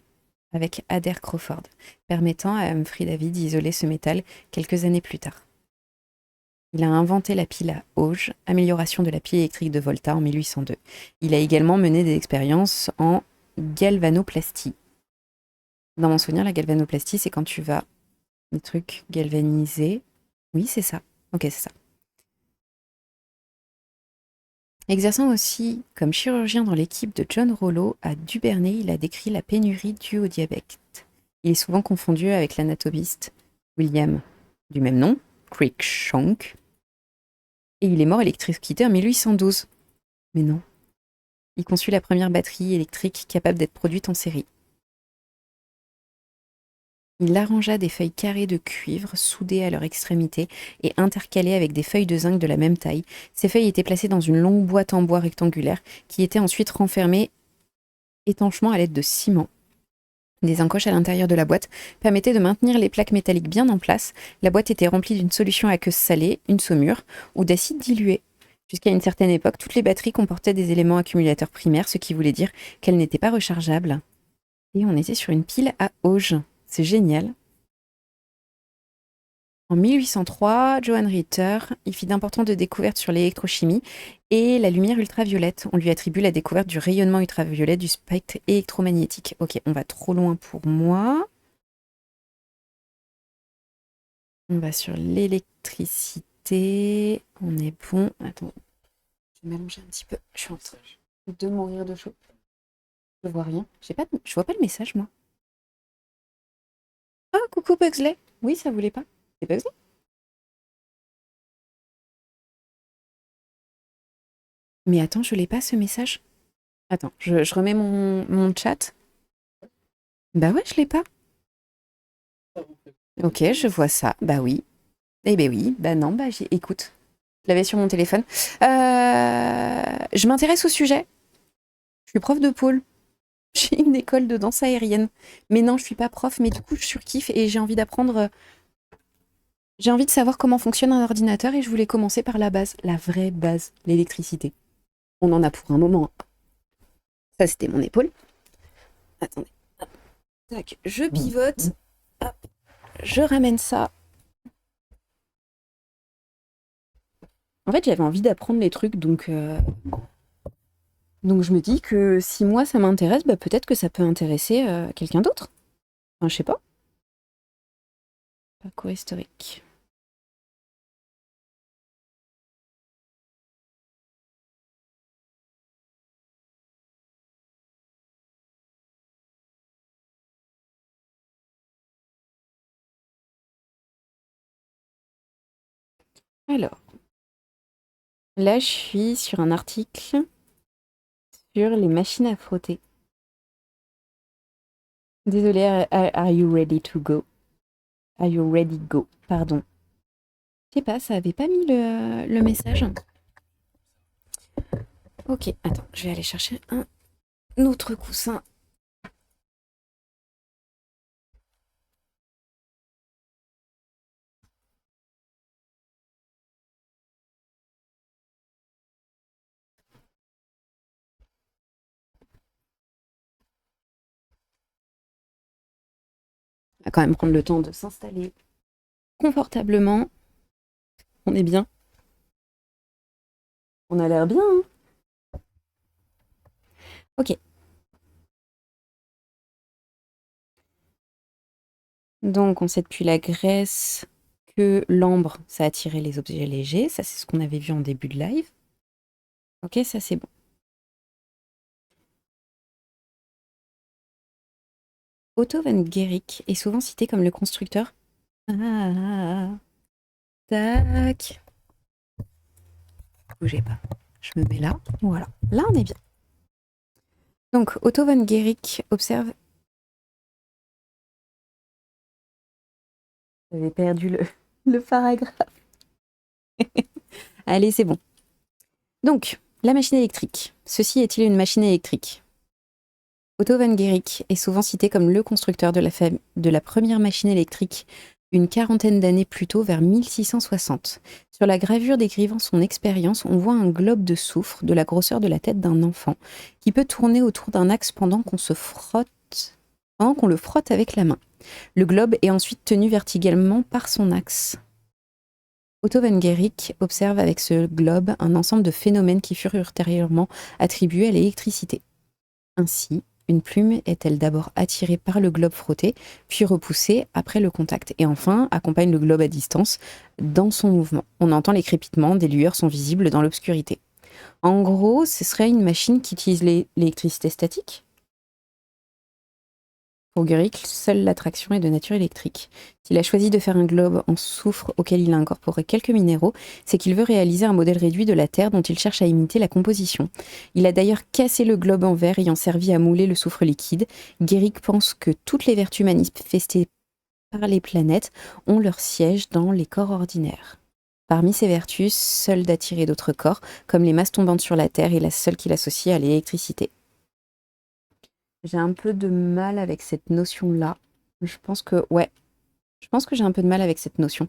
avec Adair Crawford, permettant à Humphrey Davy d'isoler ce métal quelques années plus tard. Il a inventé la pile à auge, amélioration de la pile électrique de Volta en 1802. Il a également mené des expériences en galvanoplastie. Dans mon souvenir, la galvanoplastie, c'est quand tu vas des trucs galvanisés. Oui, c'est ça. Ok, c'est ça. Exerçant aussi comme chirurgien dans l'équipe de John Rollo à Dubernay, il a décrit la pénurie due au diabète. Il est souvent confondu avec l'anatomiste William, du même nom, Cruikshank, et il est mort électrocuté en 1812. Mais non. Il conçut la première batterie électrique capable d'être produite en série. Il arrangea des feuilles carrées de cuivre soudées à leur extrémité et intercalées avec des feuilles de zinc de la même taille. Ces feuilles étaient placées dans une longue boîte en bois rectangulaire qui était ensuite renfermée étanchement à l'aide de ciment. Des encoches à l'intérieur de la boîte permettaient de maintenir les plaques métalliques bien en place. La boîte était remplie d'une solution aqueuse salée, une saumure, ou d'acide dilué. Jusqu'à une certaine époque, toutes les batteries comportaient des éléments accumulateurs primaires, ce qui voulait dire qu'elles n'étaient pas rechargeables. Et on était sur une pile à auge. C'est génial. En 1803, Johann Ritter, il fit d'importantes découvertes sur l'électrochimie et la lumière ultraviolette. On lui attribue la découverte du rayonnement ultraviolet du spectre électromagnétique. Ok, on va trop loin pour moi. On va sur l'électricité. On est bon. Attends, je vais m'allonger un petit peu. Je suis en train de mourir de chaud. Je vois rien. Je vois pas le message, moi. Ah, coucou Pugsley. Oui, ça voulait pas. C'est Pugsley? Mais attends, je l'ai pas ce message. Attends, je remets mon chat. Bah ouais, je l'ai pas. Ok, je vois ça. Bah oui. Eh ben oui. Bah non, bah écoute. Je l'avais sur mon téléphone. Je m'intéresse au sujet. Je suis prof de pôle. J'ai une école de danse aérienne. Mais non, je suis pas prof, mais du coup, je surkiffe et j'ai envie d'apprendre. J'ai envie de savoir comment fonctionne un ordinateur et je voulais commencer par la base, la vraie base, l'électricité. On en a pour un moment. Ça, c'était mon épaule. Attendez. Tac, je pivote. Hop, je ramène ça. En fait, j'avais envie d'apprendre les trucs, donc je me dis que si moi ça m'intéresse, bah, peut-être que ça peut intéresser quelqu'un d'autre. Enfin, je sais pas. Parcours historique. Alors, là, je suis sur un article sur les machines à frotter. Désolée, are you ready to go? Are you ready go? Pardon. Je sais pas, ça avait pas mis le message. Ok, attends, je vais aller chercher un autre coussin. On va quand même prendre le temps de s'installer confortablement. On est bien. On a l'air bien, hein. Ok. Donc, on sait depuis la Grèce que l'ambre, ça attirait les objets légers. Ça, c'est ce qu'on avait vu en début de live. Ok, ça, c'est bon. Otto von Guericke est souvent cité comme le constructeur. Ah, tac. Bougez pas. Je me mets là. Voilà. Là, on est bien. Donc, Otto von Guericke observe. J'avais perdu le paragraphe. Allez, c'est bon. Donc, la machine électrique. Ceci est-il une machine électrique? Otto von Guericke est souvent cité comme le constructeur de la première machine électrique une quarantaine d'années plus tôt, vers 1660. Sur la gravure décrivant son expérience, on voit un globe de soufre de la grosseur de la tête d'un enfant qui peut tourner autour d'un axe pendant qu'on le frotte avec la main. Le globe est ensuite tenu verticalement par son axe. Otto von Guericke observe avec ce globe un ensemble de phénomènes qui furent ultérieurement attribués à l'électricité. Ainsi, une plume est-elle d'abord attirée par le globe frotté, puis repoussée après le contact, et enfin accompagne le globe à distance dans son mouvement. On entend les crépitements, des lueurs sont visibles dans l'obscurité. En gros, ce serait une machine qui utilise l'électricité statique. Pour Guericke, seule l'attraction est de nature électrique. S'il a choisi de faire un globe en soufre auquel il a incorporé quelques minéraux, c'est qu'il veut réaliser un modèle réduit de la Terre dont il cherche à imiter la composition. Il a d'ailleurs cassé le globe en verre ayant servi à mouler le soufre liquide. Guericke pense que toutes les vertus manifestées par les planètes ont leur siège dans les corps ordinaires. Parmi ces vertus, seule d'attirer d'autres corps, comme les masses tombantes sur la Terre, est la seule qu'il associe à l'électricité. J'ai un peu de mal avec cette notion-là. Je pense que, ouais, je pense que j'ai un peu de mal avec cette notion.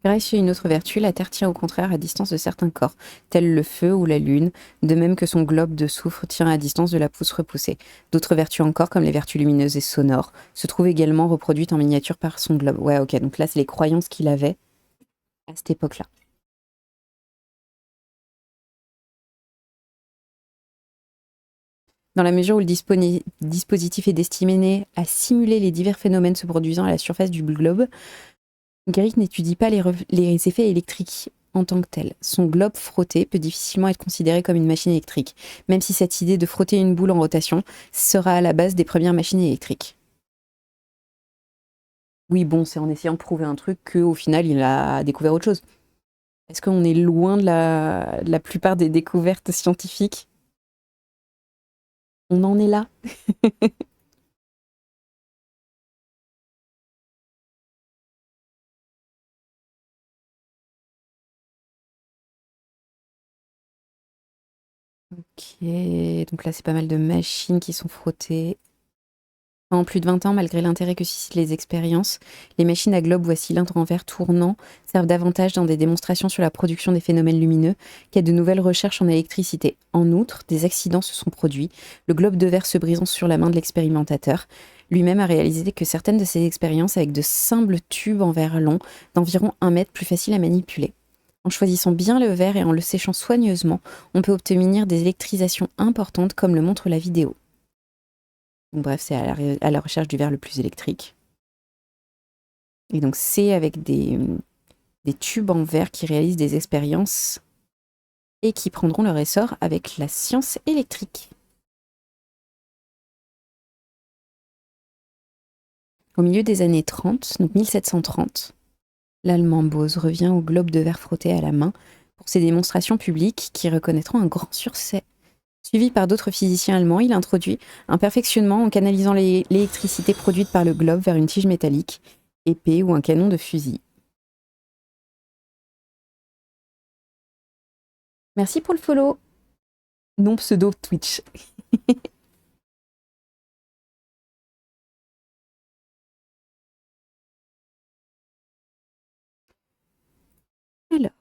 Grâce à une autre vertu, la Terre tient au contraire à distance de certains corps, tels le feu ou la Lune, de même que son globe de soufre tient à distance de la pousse repoussée. D'autres vertus encore, comme les vertus lumineuses et sonores, se trouvent également reproduites en miniature par son globe. Ouais, ok, donc là, c'est les croyances qu'il avait à cette époque-là. Dans la mesure où le dispositif est destiné à simuler les divers phénomènes se produisant à la surface du globe, Gerrit n'étudie pas les effets électriques en tant que tels. Son globe frotté peut difficilement être considéré comme une machine électrique, même si cette idée de frotter une boule en rotation sera à la base des premières machines électriques. Oui, bon, c'est en essayant de prouver un truc qu'au final, il a découvert autre chose. Est-ce qu'on est loin de la plupart des découvertes scientifiques? On en est là. Ok, donc là, c'est pas mal de machines qui sont frottées. En plus de 20 ans, malgré l'intérêt que suscitent les expériences, les machines à globe ou à cylindre en verre tournant servent davantage dans des démonstrations sur la production des phénomènes lumineux qu'à de nouvelles recherches en électricité. En outre, des accidents se sont produits, le globe de verre se brisant sur la main de l'expérimentateur. Lui-même a réalisé que certaines de ces expériences avec de simples tubes en verre long d'environ 1 mètre plus faciles à manipuler. En choisissant bien le verre et en le séchant soigneusement, on peut obtenir des électrisations importantes comme le montre la vidéo. Donc, bref, c'est à la recherche du verre le plus électrique. Et donc, c'est avec des tubes en verre qui réalisent des expériences et qui prendront leur essor avec la science électrique. Au milieu des années 30, donc 1730, l'Allemand Bose revient au globe de verre frotté à la main pour ses démonstrations publiques qui reconnaîtront un grand succès. Suivi par d'autres physiciens allemands, il introduit un perfectionnement en canalisant l'électricité produite par le globe vers une tige métallique, épée ou un canon de fusil. Merci pour le follow. Non pseudo Twitch. Alors,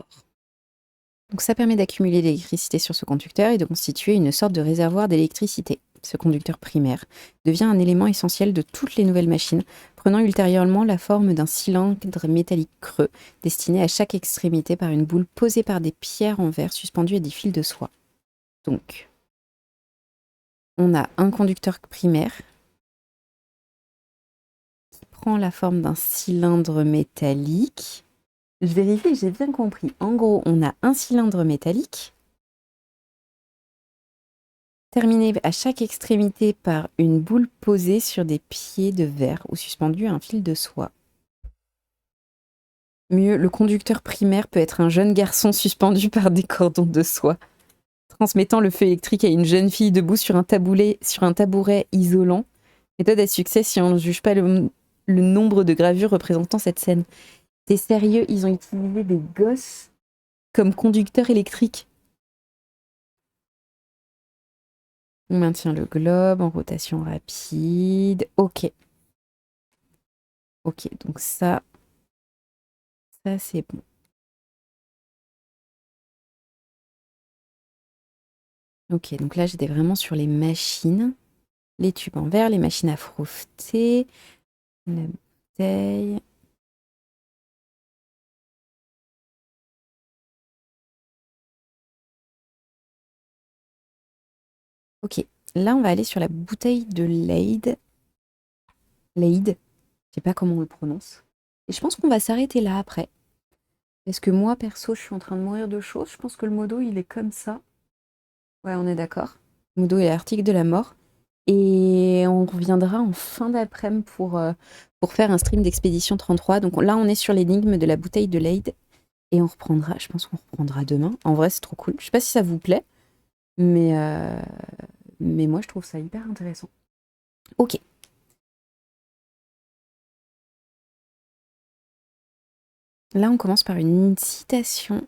donc ça permet d'accumuler l'électricité sur ce conducteur et de constituer une sorte de réservoir d'électricité. Ce conducteur primaire devient un élément essentiel de toutes les nouvelles machines, prenant ultérieurement la forme d'un cylindre métallique creux, destiné à chaque extrémité par une boule posée par des pierres en verre suspendues à des fils de soie. Donc, on a un conducteur primaire qui prend la forme d'un cylindre métallique. Je vérifie, j'ai bien compris. En gros, on a un cylindre métallique terminé à chaque extrémité par une boule posée sur des pieds de verre ou suspendue à un fil de soie. Mieux, le conducteur primaire peut être un jeune garçon suspendu par des cordons de soie, transmettant le feu électrique à une jeune fille debout sur un tabouret isolant. Méthode à succès si on ne juge pas le nombre de gravures représentant cette scène. T'es sérieux, ils ont utilisé des gosses comme conducteurs électriques? On maintient le globe en rotation rapide. Ok. Ok, donc ça c'est bon. Ok, donc là j'étais vraiment sur les machines. Les tubes en verre, les machines à frotter, la bouteille. Ok, là on va aller sur la bouteille de Leyde. Leyde, je sais pas comment on le prononce. Et je pense qu'on va s'arrêter là après. Parce que moi, perso, je suis en train de mourir de chaud. Je pense que le modo, il est comme ça. Ouais, on est d'accord. Le modo est l'article de la mort. Et on reviendra en fin d'après-midi pour faire un stream d'Expédition 33. Donc là, on est sur l'énigme de la bouteille de Leyde. Et on reprendra, je pense qu'on reprendra demain. En vrai, c'est trop cool. Je sais pas si ça vous plaît, mais, euh, mais moi, je trouve ça hyper intéressant. Ok. De toute Là, on commence par une citation,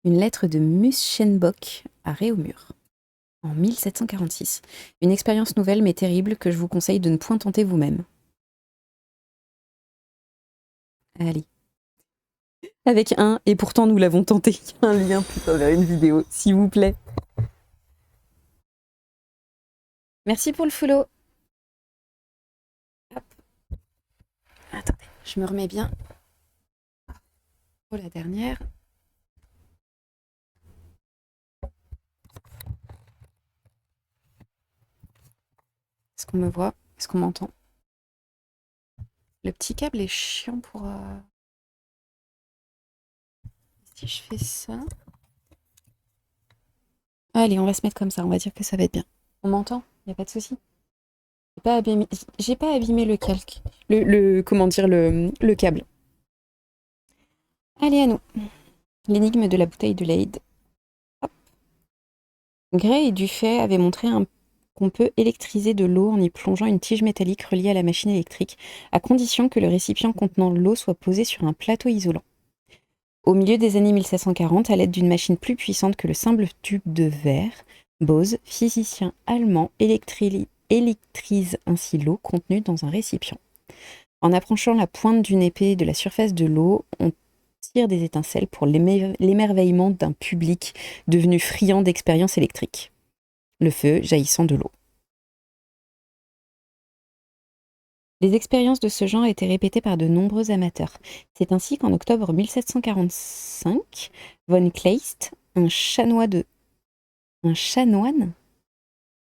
une lettre de Muschenbroek à Réaumur, en 1746. Une expérience nouvelle mais terrible que je vous conseille de ne point tenter vous-même. Allez. Avec un, et pourtant nous l'avons tenté. Il y a un lien plutôt vers une vidéo, s'il vous plaît. Merci pour le follow. Hop. Attendez, je me remets bien. Pour la dernière. Est-ce qu'on me voit? Est-ce qu'on m'entend? Le petit câble est chiant pour... Si je fais ça... Allez, on va se mettre comme ça, on va dire que ça va être bien. On m'entend? Il n'y a pas de souci. J'ai pas abîmé le calque. Comment dire, le câble. Allez, à nous. L'énigme de la bouteille de Leyde. Hop. Gray et Dufay avaient montré qu'on peut électriser de l'eau en y plongeant une tige métallique reliée à la machine électrique, à condition que le récipient contenant l'eau soit posé sur un plateau isolant. Au milieu des années 1740, à l'aide d'une machine plus puissante que le simple tube de verre, Bose, physicien allemand, électrise ainsi l'eau contenue dans un récipient. En approchant la pointe d'une épée de la surface de l'eau, on tire des étincelles pour l'émerveillement d'un public devenu friand d'expériences électriques. Le feu jaillissant de l'eau. Les expériences de ce genre étaient répétées par de nombreux amateurs. C'est ainsi qu'en octobre 1745, von Kleist, un chanoine?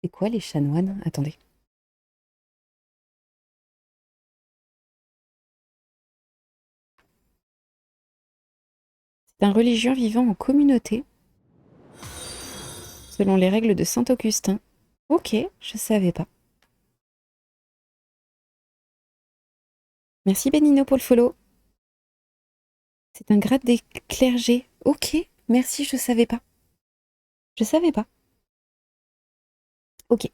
C'est quoi les chanoines? Attendez. C'est un religieux vivant en communauté, selon les règles de saint Augustin. Ok, je savais pas. Merci Benino pour le follow. C'est un grade des clergés. Ok, merci, je savais pas. Je savais pas. Ok.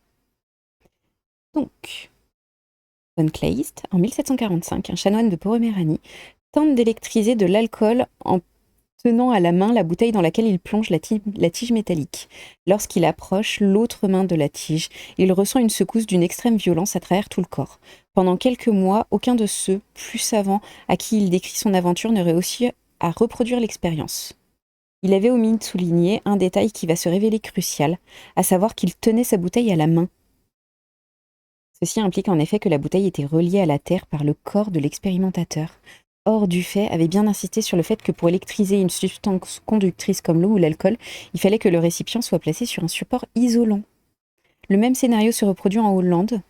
Donc, von Kleist, en 1745, un chanoine de Poméranie, tente d'électriser de l'alcool en tenant à la main la bouteille dans laquelle il plonge la tige métallique. Lorsqu'il approche l'autre main de la tige, il ressent une secousse d'une extrême violence à travers tout le corps. Pendant quelques mois, aucun de ceux, plus savants, à qui il décrit son aventure ne réussit à reproduire l'expérience. Il avait omis de souligner un détail qui va se révéler crucial, à savoir qu'il tenait sa bouteille à la main. Ceci implique en effet que la bouteille était reliée à la terre par le corps de l'expérimentateur. Or, Dufay avait bien insisté sur le fait que pour électriser une substance conductrice comme l'eau ou l'alcool, il fallait que le récipient soit placé sur un support isolant. Le même scénario se reproduit en Hollande.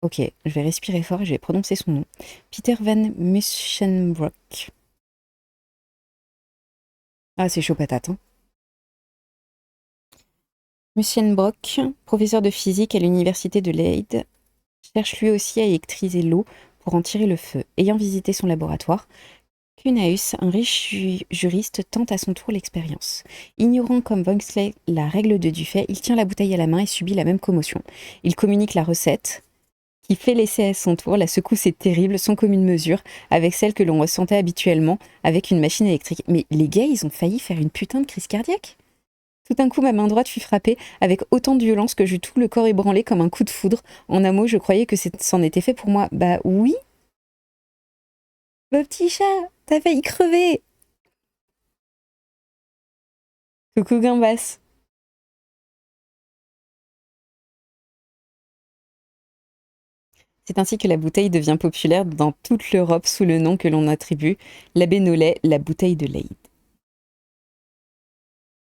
Ok, je vais respirer fort et je vais prononcer son nom. Peter van Muschenbroek. Ah, c'est chaud patate, hein. Muschenbroek, professeur de physique à l'université de Leyde, cherche lui aussi à électriser l'eau pour en tirer le feu. Ayant visité son laboratoire, Cuneus, un riche juriste, tente à son tour l'expérience. Ignorant comme Wonsley la règle de Dufay, il tient la bouteille à la main et subit la même commotion. Il communique la recette, qui fait l'essai à son tour. La secousse est terrible, sans commune mesure, avec celle que l'on ressentait habituellement avec une machine électrique. Mais les gars, ils ont failli faire une putain de crise cardiaque. Tout d'un coup, ma main droite fut frappée avec autant de violence que j'eus tout le corps ébranlé comme un coup de foudre. En un mot, je croyais que c'en était fait pour moi. Bah oui. Mon petit chat, t'as failli crever. Coucou Gambas. C'est ainsi que la bouteille devient populaire dans toute l'Europe sous le nom que l'on attribue, l'abbé Nollet, la bouteille de Leyde.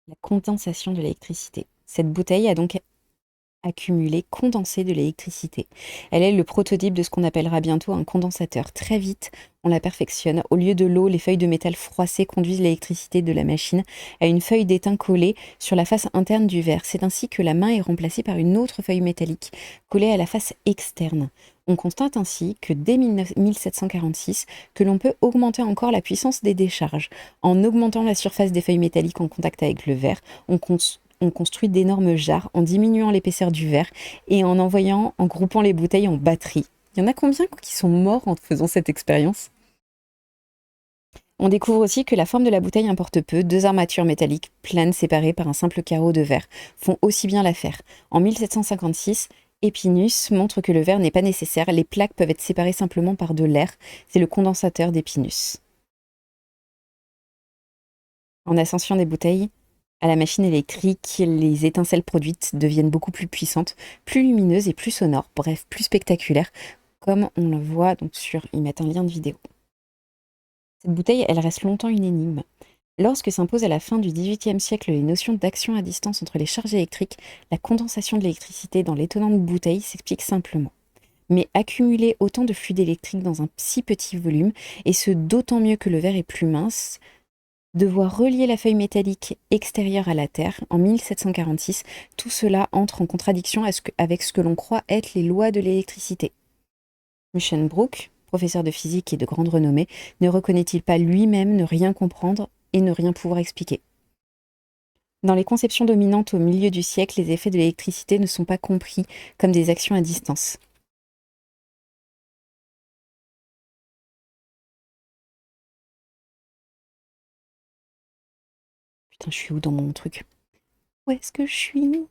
La condensation de l'électricité. Cette bouteille a donc accumulé, condensé de l'électricité. Elle est le prototype de ce qu'on appellera bientôt un condensateur. Très vite, on la perfectionne. Au lieu de l'eau, les feuilles de métal froissées conduisent l'électricité de la machine à une feuille d'étain collée sur la face interne du verre. C'est ainsi que la main est remplacée par une autre feuille métallique collée à la face externe. On constate ainsi que dès 1746, que l'on peut augmenter encore la puissance des décharges. En augmentant la surface des feuilles métalliques en contact avec le verre, on construit d'énormes jarres en diminuant l'épaisseur du verre et en groupant les bouteilles en batteries. Il y en a combien qui sont morts en faisant cette expérience? On découvre aussi que la forme de la bouteille importe peu. Deux armatures métalliques planes séparées par un simple carreau de verre font aussi bien l'affaire. En 1756, Épinus montre que le verre n'est pas nécessaire. Les plaques peuvent être séparées simplement par de l'air. C'est le condensateur d'Épinus. En ascension des bouteilles, à la machine électrique, les étincelles produites deviennent beaucoup plus puissantes, plus lumineuses et plus sonores, bref, plus spectaculaires, comme on le voit donc sur, ils mettent un lien de vidéo. Cette bouteille, elle reste longtemps une énigme. Lorsque s'impose à la fin du XVIIIe siècle les notions d'action à distance entre les charges électriques, la condensation de l'électricité dans l'étonnante bouteille s'explique simplement. Mais accumuler autant de fluide électrique dans un si petit volume, et ce d'autant mieux que le verre est plus mince, devoir relier la feuille métallique extérieure à la Terre en 1746, tout cela entre en contradiction avec ce que l'on croit être les lois de l'électricité. Muschenbroek, professeur de physique et de grande renommée, ne reconnaît-il pas lui-même ne rien comprendre et ne rien pouvoir expliquer? Dans les conceptions dominantes au milieu du siècle, les effets de l'électricité ne sont pas compris comme des actions à distance. Putain, je suis où dans mon truc? Où est-ce que je suis?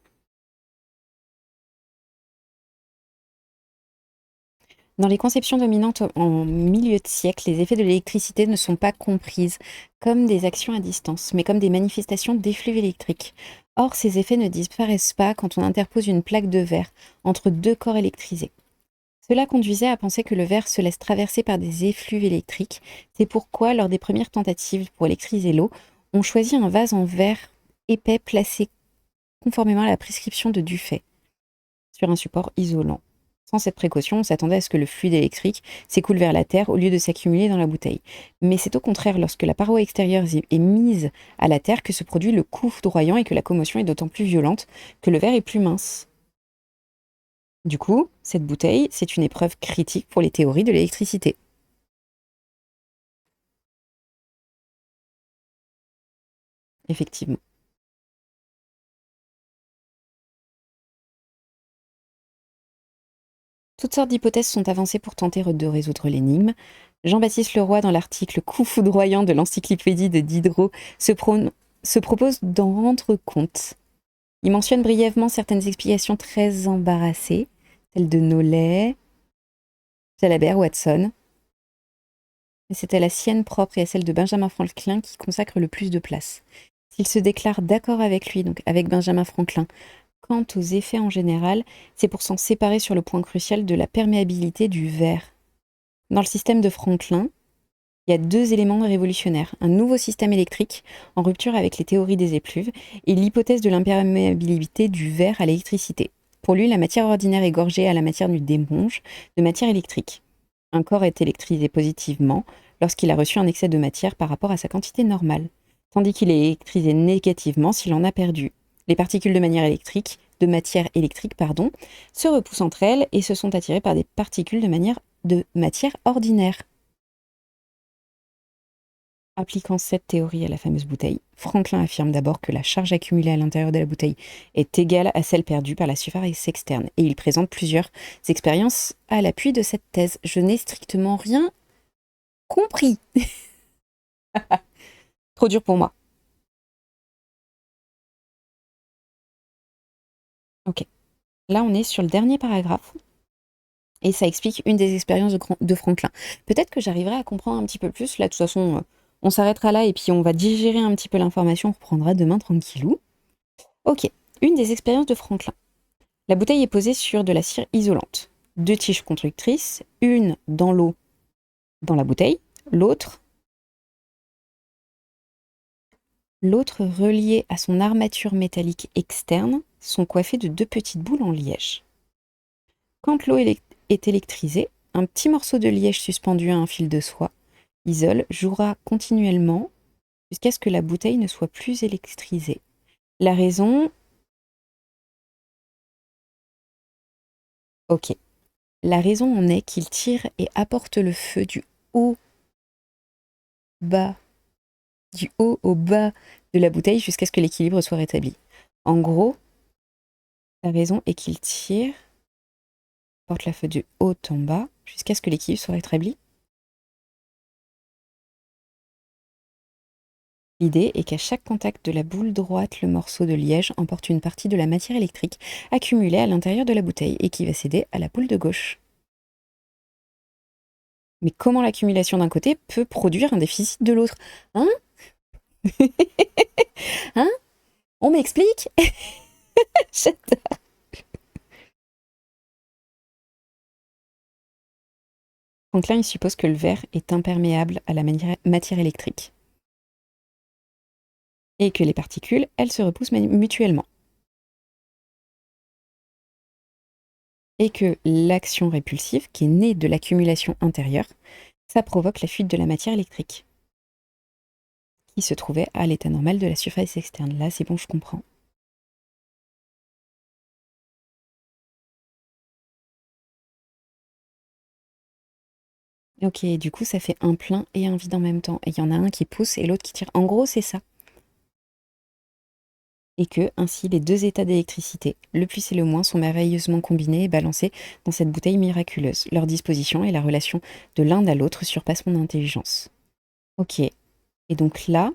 Dans les conceptions dominantes en milieu de siècle, les effets de l'électricité ne sont pas comprises comme des actions à distance, mais comme des manifestations d'effluves électriques. Or, ces effets ne disparaissent pas quand on interpose une plaque de verre entre deux corps électrisés. Cela conduisait à penser que le verre se laisse traverser par des effluves électriques. C'est pourquoi, lors des premières tentatives pour électriser l'eau, on choisit un vase en verre épais placé conformément à la prescription de Dufay sur un support isolant. Sans cette précaution, on s'attendait à ce que le fluide électrique s'écoule vers la terre au lieu de s'accumuler dans la bouteille. Mais c'est au contraire lorsque la paroi extérieure est mise à la terre que se produit le coup foudroyant et que la commotion est d'autant plus violente que le verre est plus mince. Du coup, cette bouteille, c'est une épreuve critique pour les théories de l'électricité. Effectivement. Toutes sortes d'hypothèses sont avancées pour tenter de résoudre l'énigme. Jean-Baptiste Leroy, dans l'article Coup foudroyant de l'encyclopédie de Diderot, se propose d'en rendre compte. Il mentionne brièvement certaines explications très embarrassées, celles de Nollet, Jalabert, Watson. Mais c'est à la sienne propre et à celle de Benjamin Franklin qui consacre le plus de place. S'il se déclare d'accord avec lui, donc avec Benjamin Franklin, quant aux effets en général, c'est pour s'en séparer sur le point crucial de la perméabilité du verre. Dans le système de Franklin, il y a deux éléments révolutionnaires. Un nouveau système électrique, en rupture avec les théories des effluves, et l'hypothèse de l'imperméabilité du verre à l'électricité. Pour lui, la matière ordinaire est gorgée à la matière du démonge de matière électrique. Un corps est électrisé positivement lorsqu'il a reçu un excès de matière par rapport à sa quantité normale, tandis qu'il est électrisé négativement s'il en a perdu. Les particules de matière électrique, se repoussent entre elles et se sont attirées par des particules de matière ordinaire. Appliquant cette théorie à la fameuse bouteille, Franklin affirme d'abord que la charge accumulée à l'intérieur de la bouteille est égale à celle perdue par la surface externe, et il présente plusieurs expériences à l'appui de cette thèse. Je n'ai strictement rien compris. Trop dur pour moi. Ok. Là, on est sur le dernier paragraphe, et ça explique une des expériences de Franklin. Peut-être que j'arriverai à comprendre un petit peu plus. Là, de toute façon, on s'arrêtera là, et puis on va digérer un petit peu l'information, on reprendra demain tranquillou. Ok, une des expériences de Franklin. La bouteille est posée sur de la cire isolante. Deux tiges conductrices, une dans l'eau, dans la bouteille, l'autre reliée à son armature métallique externe, sont coiffées de deux petites boules en liège. Quand l'eau est électrisée, un petit morceau de liège suspendu à un fil de soie isole jouera continuellement jusqu'à ce que la bouteille ne soit plus électrisée. La raison... Ok. La raison en est qu'il tire et apporte le feu du haut au bas de la bouteille jusqu'à ce que l'équilibre soit rétabli. En gros, la raison est qu'il tire porte la feu de haut en bas jusqu'à ce que l'équilibre soit rétabli. L'idée est qu'à chaque contact de la boule droite, le morceau de liège emporte une partie de la matière électrique accumulée à l'intérieur de la bouteille et qui va céder à la boule de gauche. Mais comment l'accumulation d'un côté peut produire un déficit de l'autre? Hein? Hein? On m'explique? J'adore. Franklin, il suppose que le verre est imperméable à la matière électrique et que les particules, elles se repoussent mutuellement. Et que l'action répulsive, qui est née de l'accumulation intérieure, ça provoque la fuite de la matière électrique qui se trouvait à l'état normal de la surface externe. Là, c'est bon, je comprends. Ok, du coup, ça fait un plein et un vide en même temps. Et il y en a un qui pousse et l'autre qui tire. En gros, c'est ça. Et que, ainsi, les deux états d'électricité, le plus et le moins, sont merveilleusement combinés et balancés dans cette bouteille miraculeuse. Leur disposition et la relation de l'un à l'autre surpassent mon intelligence. Ok. Et donc là,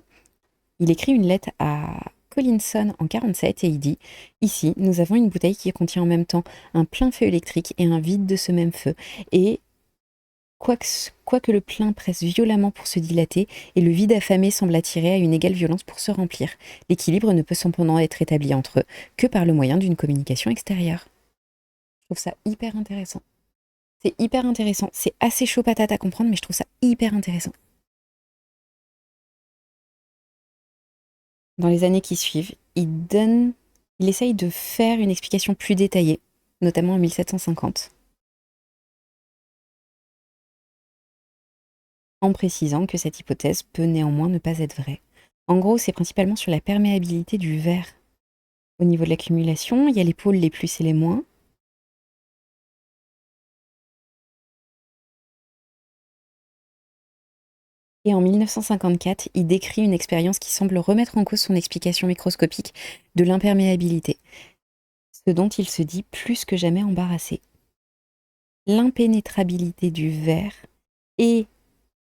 il écrit une lettre à Collinson en 47 et il dit « Ici, nous avons une bouteille qui contient en même temps un plein feu électrique et un vide de ce même feu. Et quoique le plein presse violemment pour se dilater et le vide affamé semble attirer à une égale violence pour se remplir, l'équilibre ne peut cependant être établi entre eux que par le moyen d'une communication extérieure. » Je trouve ça hyper intéressant. C'est hyper intéressant. C'est assez chaud patate à comprendre, mais je trouve ça hyper intéressant. Dans les années qui suivent, il essaye de faire une explication plus détaillée, notamment en 1750, en précisant que cette hypothèse peut néanmoins ne pas être vraie. En gros, c'est principalement sur la perméabilité du verre. Au niveau de l'accumulation, il y a les pôles les plus et les moins. Et en 1954, il décrit une expérience qui semble remettre en cause son explication microscopique de l'imperméabilité, ce dont il se dit plus que jamais embarrassé. L'impénétrabilité du verre et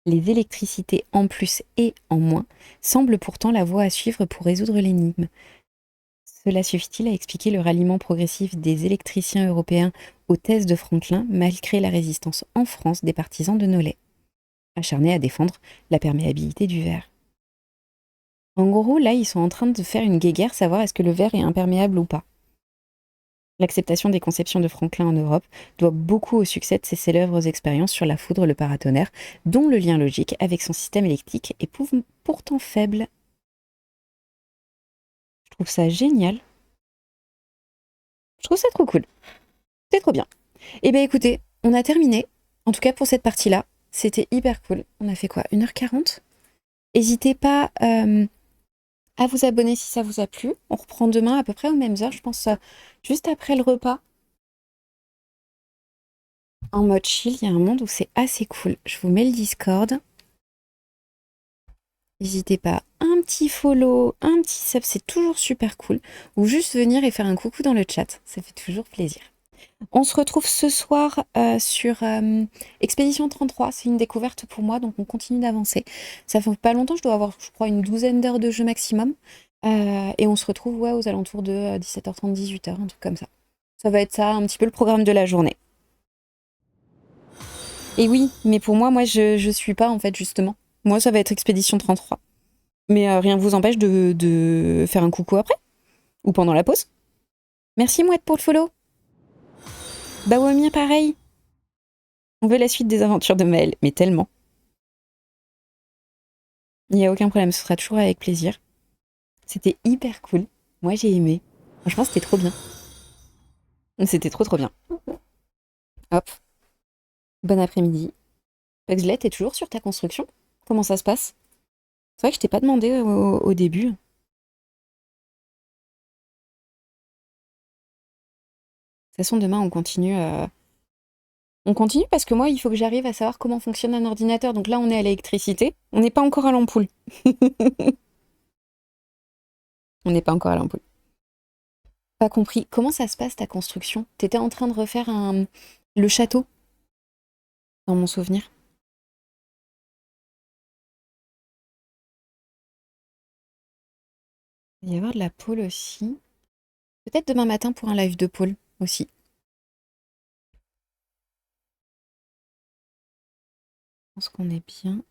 les électricités en plus et en moins semblent pourtant la voie à suivre pour résoudre l'énigme. Cela suffit-il à expliquer le ralliement progressif des électriciens européens aux thèses de Franklin, malgré la résistance en France des partisans de Nollet, acharnés à défendre la perméabilité du verre? En gros, là, ils sont en train de faire une guéguerre, savoir est-ce que le verre est imperméable ou pas. L'acceptation des conceptions de Franklin en Europe doit beaucoup au succès de ses célèbres expériences sur la foudre, le paratonnerre, dont le lien logique avec son système électrique est pourtant faible. Je trouve ça génial. Je trouve ça trop cool. C'est trop bien. Eh bien écoutez, on a terminé. En tout cas pour cette partie-là. C'était hyper cool. On a fait quoi, 1h40? N'hésitez pas à vous abonner si ça vous a plu. On reprend demain à peu près aux mêmes heures, je pense juste après le repas. En mode chill, il y a un monde où c'est assez cool. Je vous mets le Discord. N'hésitez pas, un petit follow, un petit sub, c'est toujours super cool. Ou juste venir et faire un coucou dans le chat, ça fait toujours plaisir. On se retrouve ce soir sur Expédition 33, c'est une découverte pour moi, donc on continue d'avancer. Ça fait pas longtemps, je dois avoir, je crois, une douzaine d'heures de jeu maximum. Et on se retrouve aux alentours de 17h30, 18h, un truc comme ça. Ça va être ça, un petit peu le programme de la journée. Et oui, mais pour moi je suis pas en fait, justement. Moi, ça va être Expédition 33. Mais rien ne vous empêche de faire un coucou après. Ou pendant la pause. Merci Mouette pour le follow. Bawamir pareil. On veut la suite des aventures de Maël, mais tellement. Il n'y a aucun problème, ce sera toujours avec plaisir. C'était hyper cool. Moi j'ai aimé. Franchement c'était trop bien. C'était trop bien. Hop. Bon après-midi. Pugsley, t'es toujours sur ta construction? Comment ça se passe? C'est vrai que je t'ai pas demandé au début. De toute façon, demain, on continue. On continue parce que moi, il faut que j'arrive à savoir comment fonctionne un ordinateur. Donc là, on est à l'électricité. On n'est pas encore à l'ampoule. On n'est pas encore à l'ampoule. Pas compris. Comment ça se passe ta construction? T'étais en train de refaire le château, dans mon souvenir. Il va y avoir de la pôle aussi. Peut-être demain matin pour un live de pôle aussi. Je pense qu'on est bien.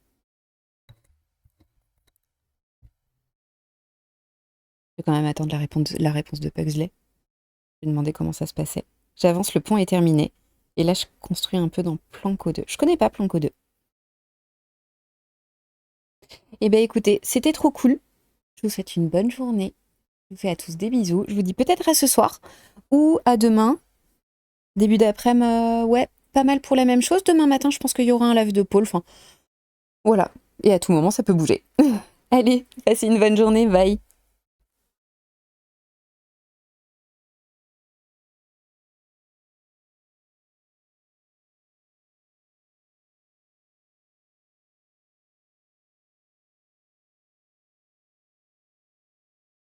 Je vais quand même attendre la réponse de Pugsley. Je vais demander comment ça se passait. J'avance, le pont est terminé. Et là, je construis un peu dans Planco 2. Je connais pas Planco 2. Eh bien, écoutez, c'était trop cool. Je vous souhaite une bonne journée. Je vous fais à tous des bisous. Je vous dis peut-être à ce soir ou à demain. Début d'après-midi, ouais, pas mal pour la même chose. Demain matin, je pense qu'il y aura un live de pôle. Enfin, voilà. Et à tout moment, ça peut bouger. Allez, passez une bonne journée. Bye.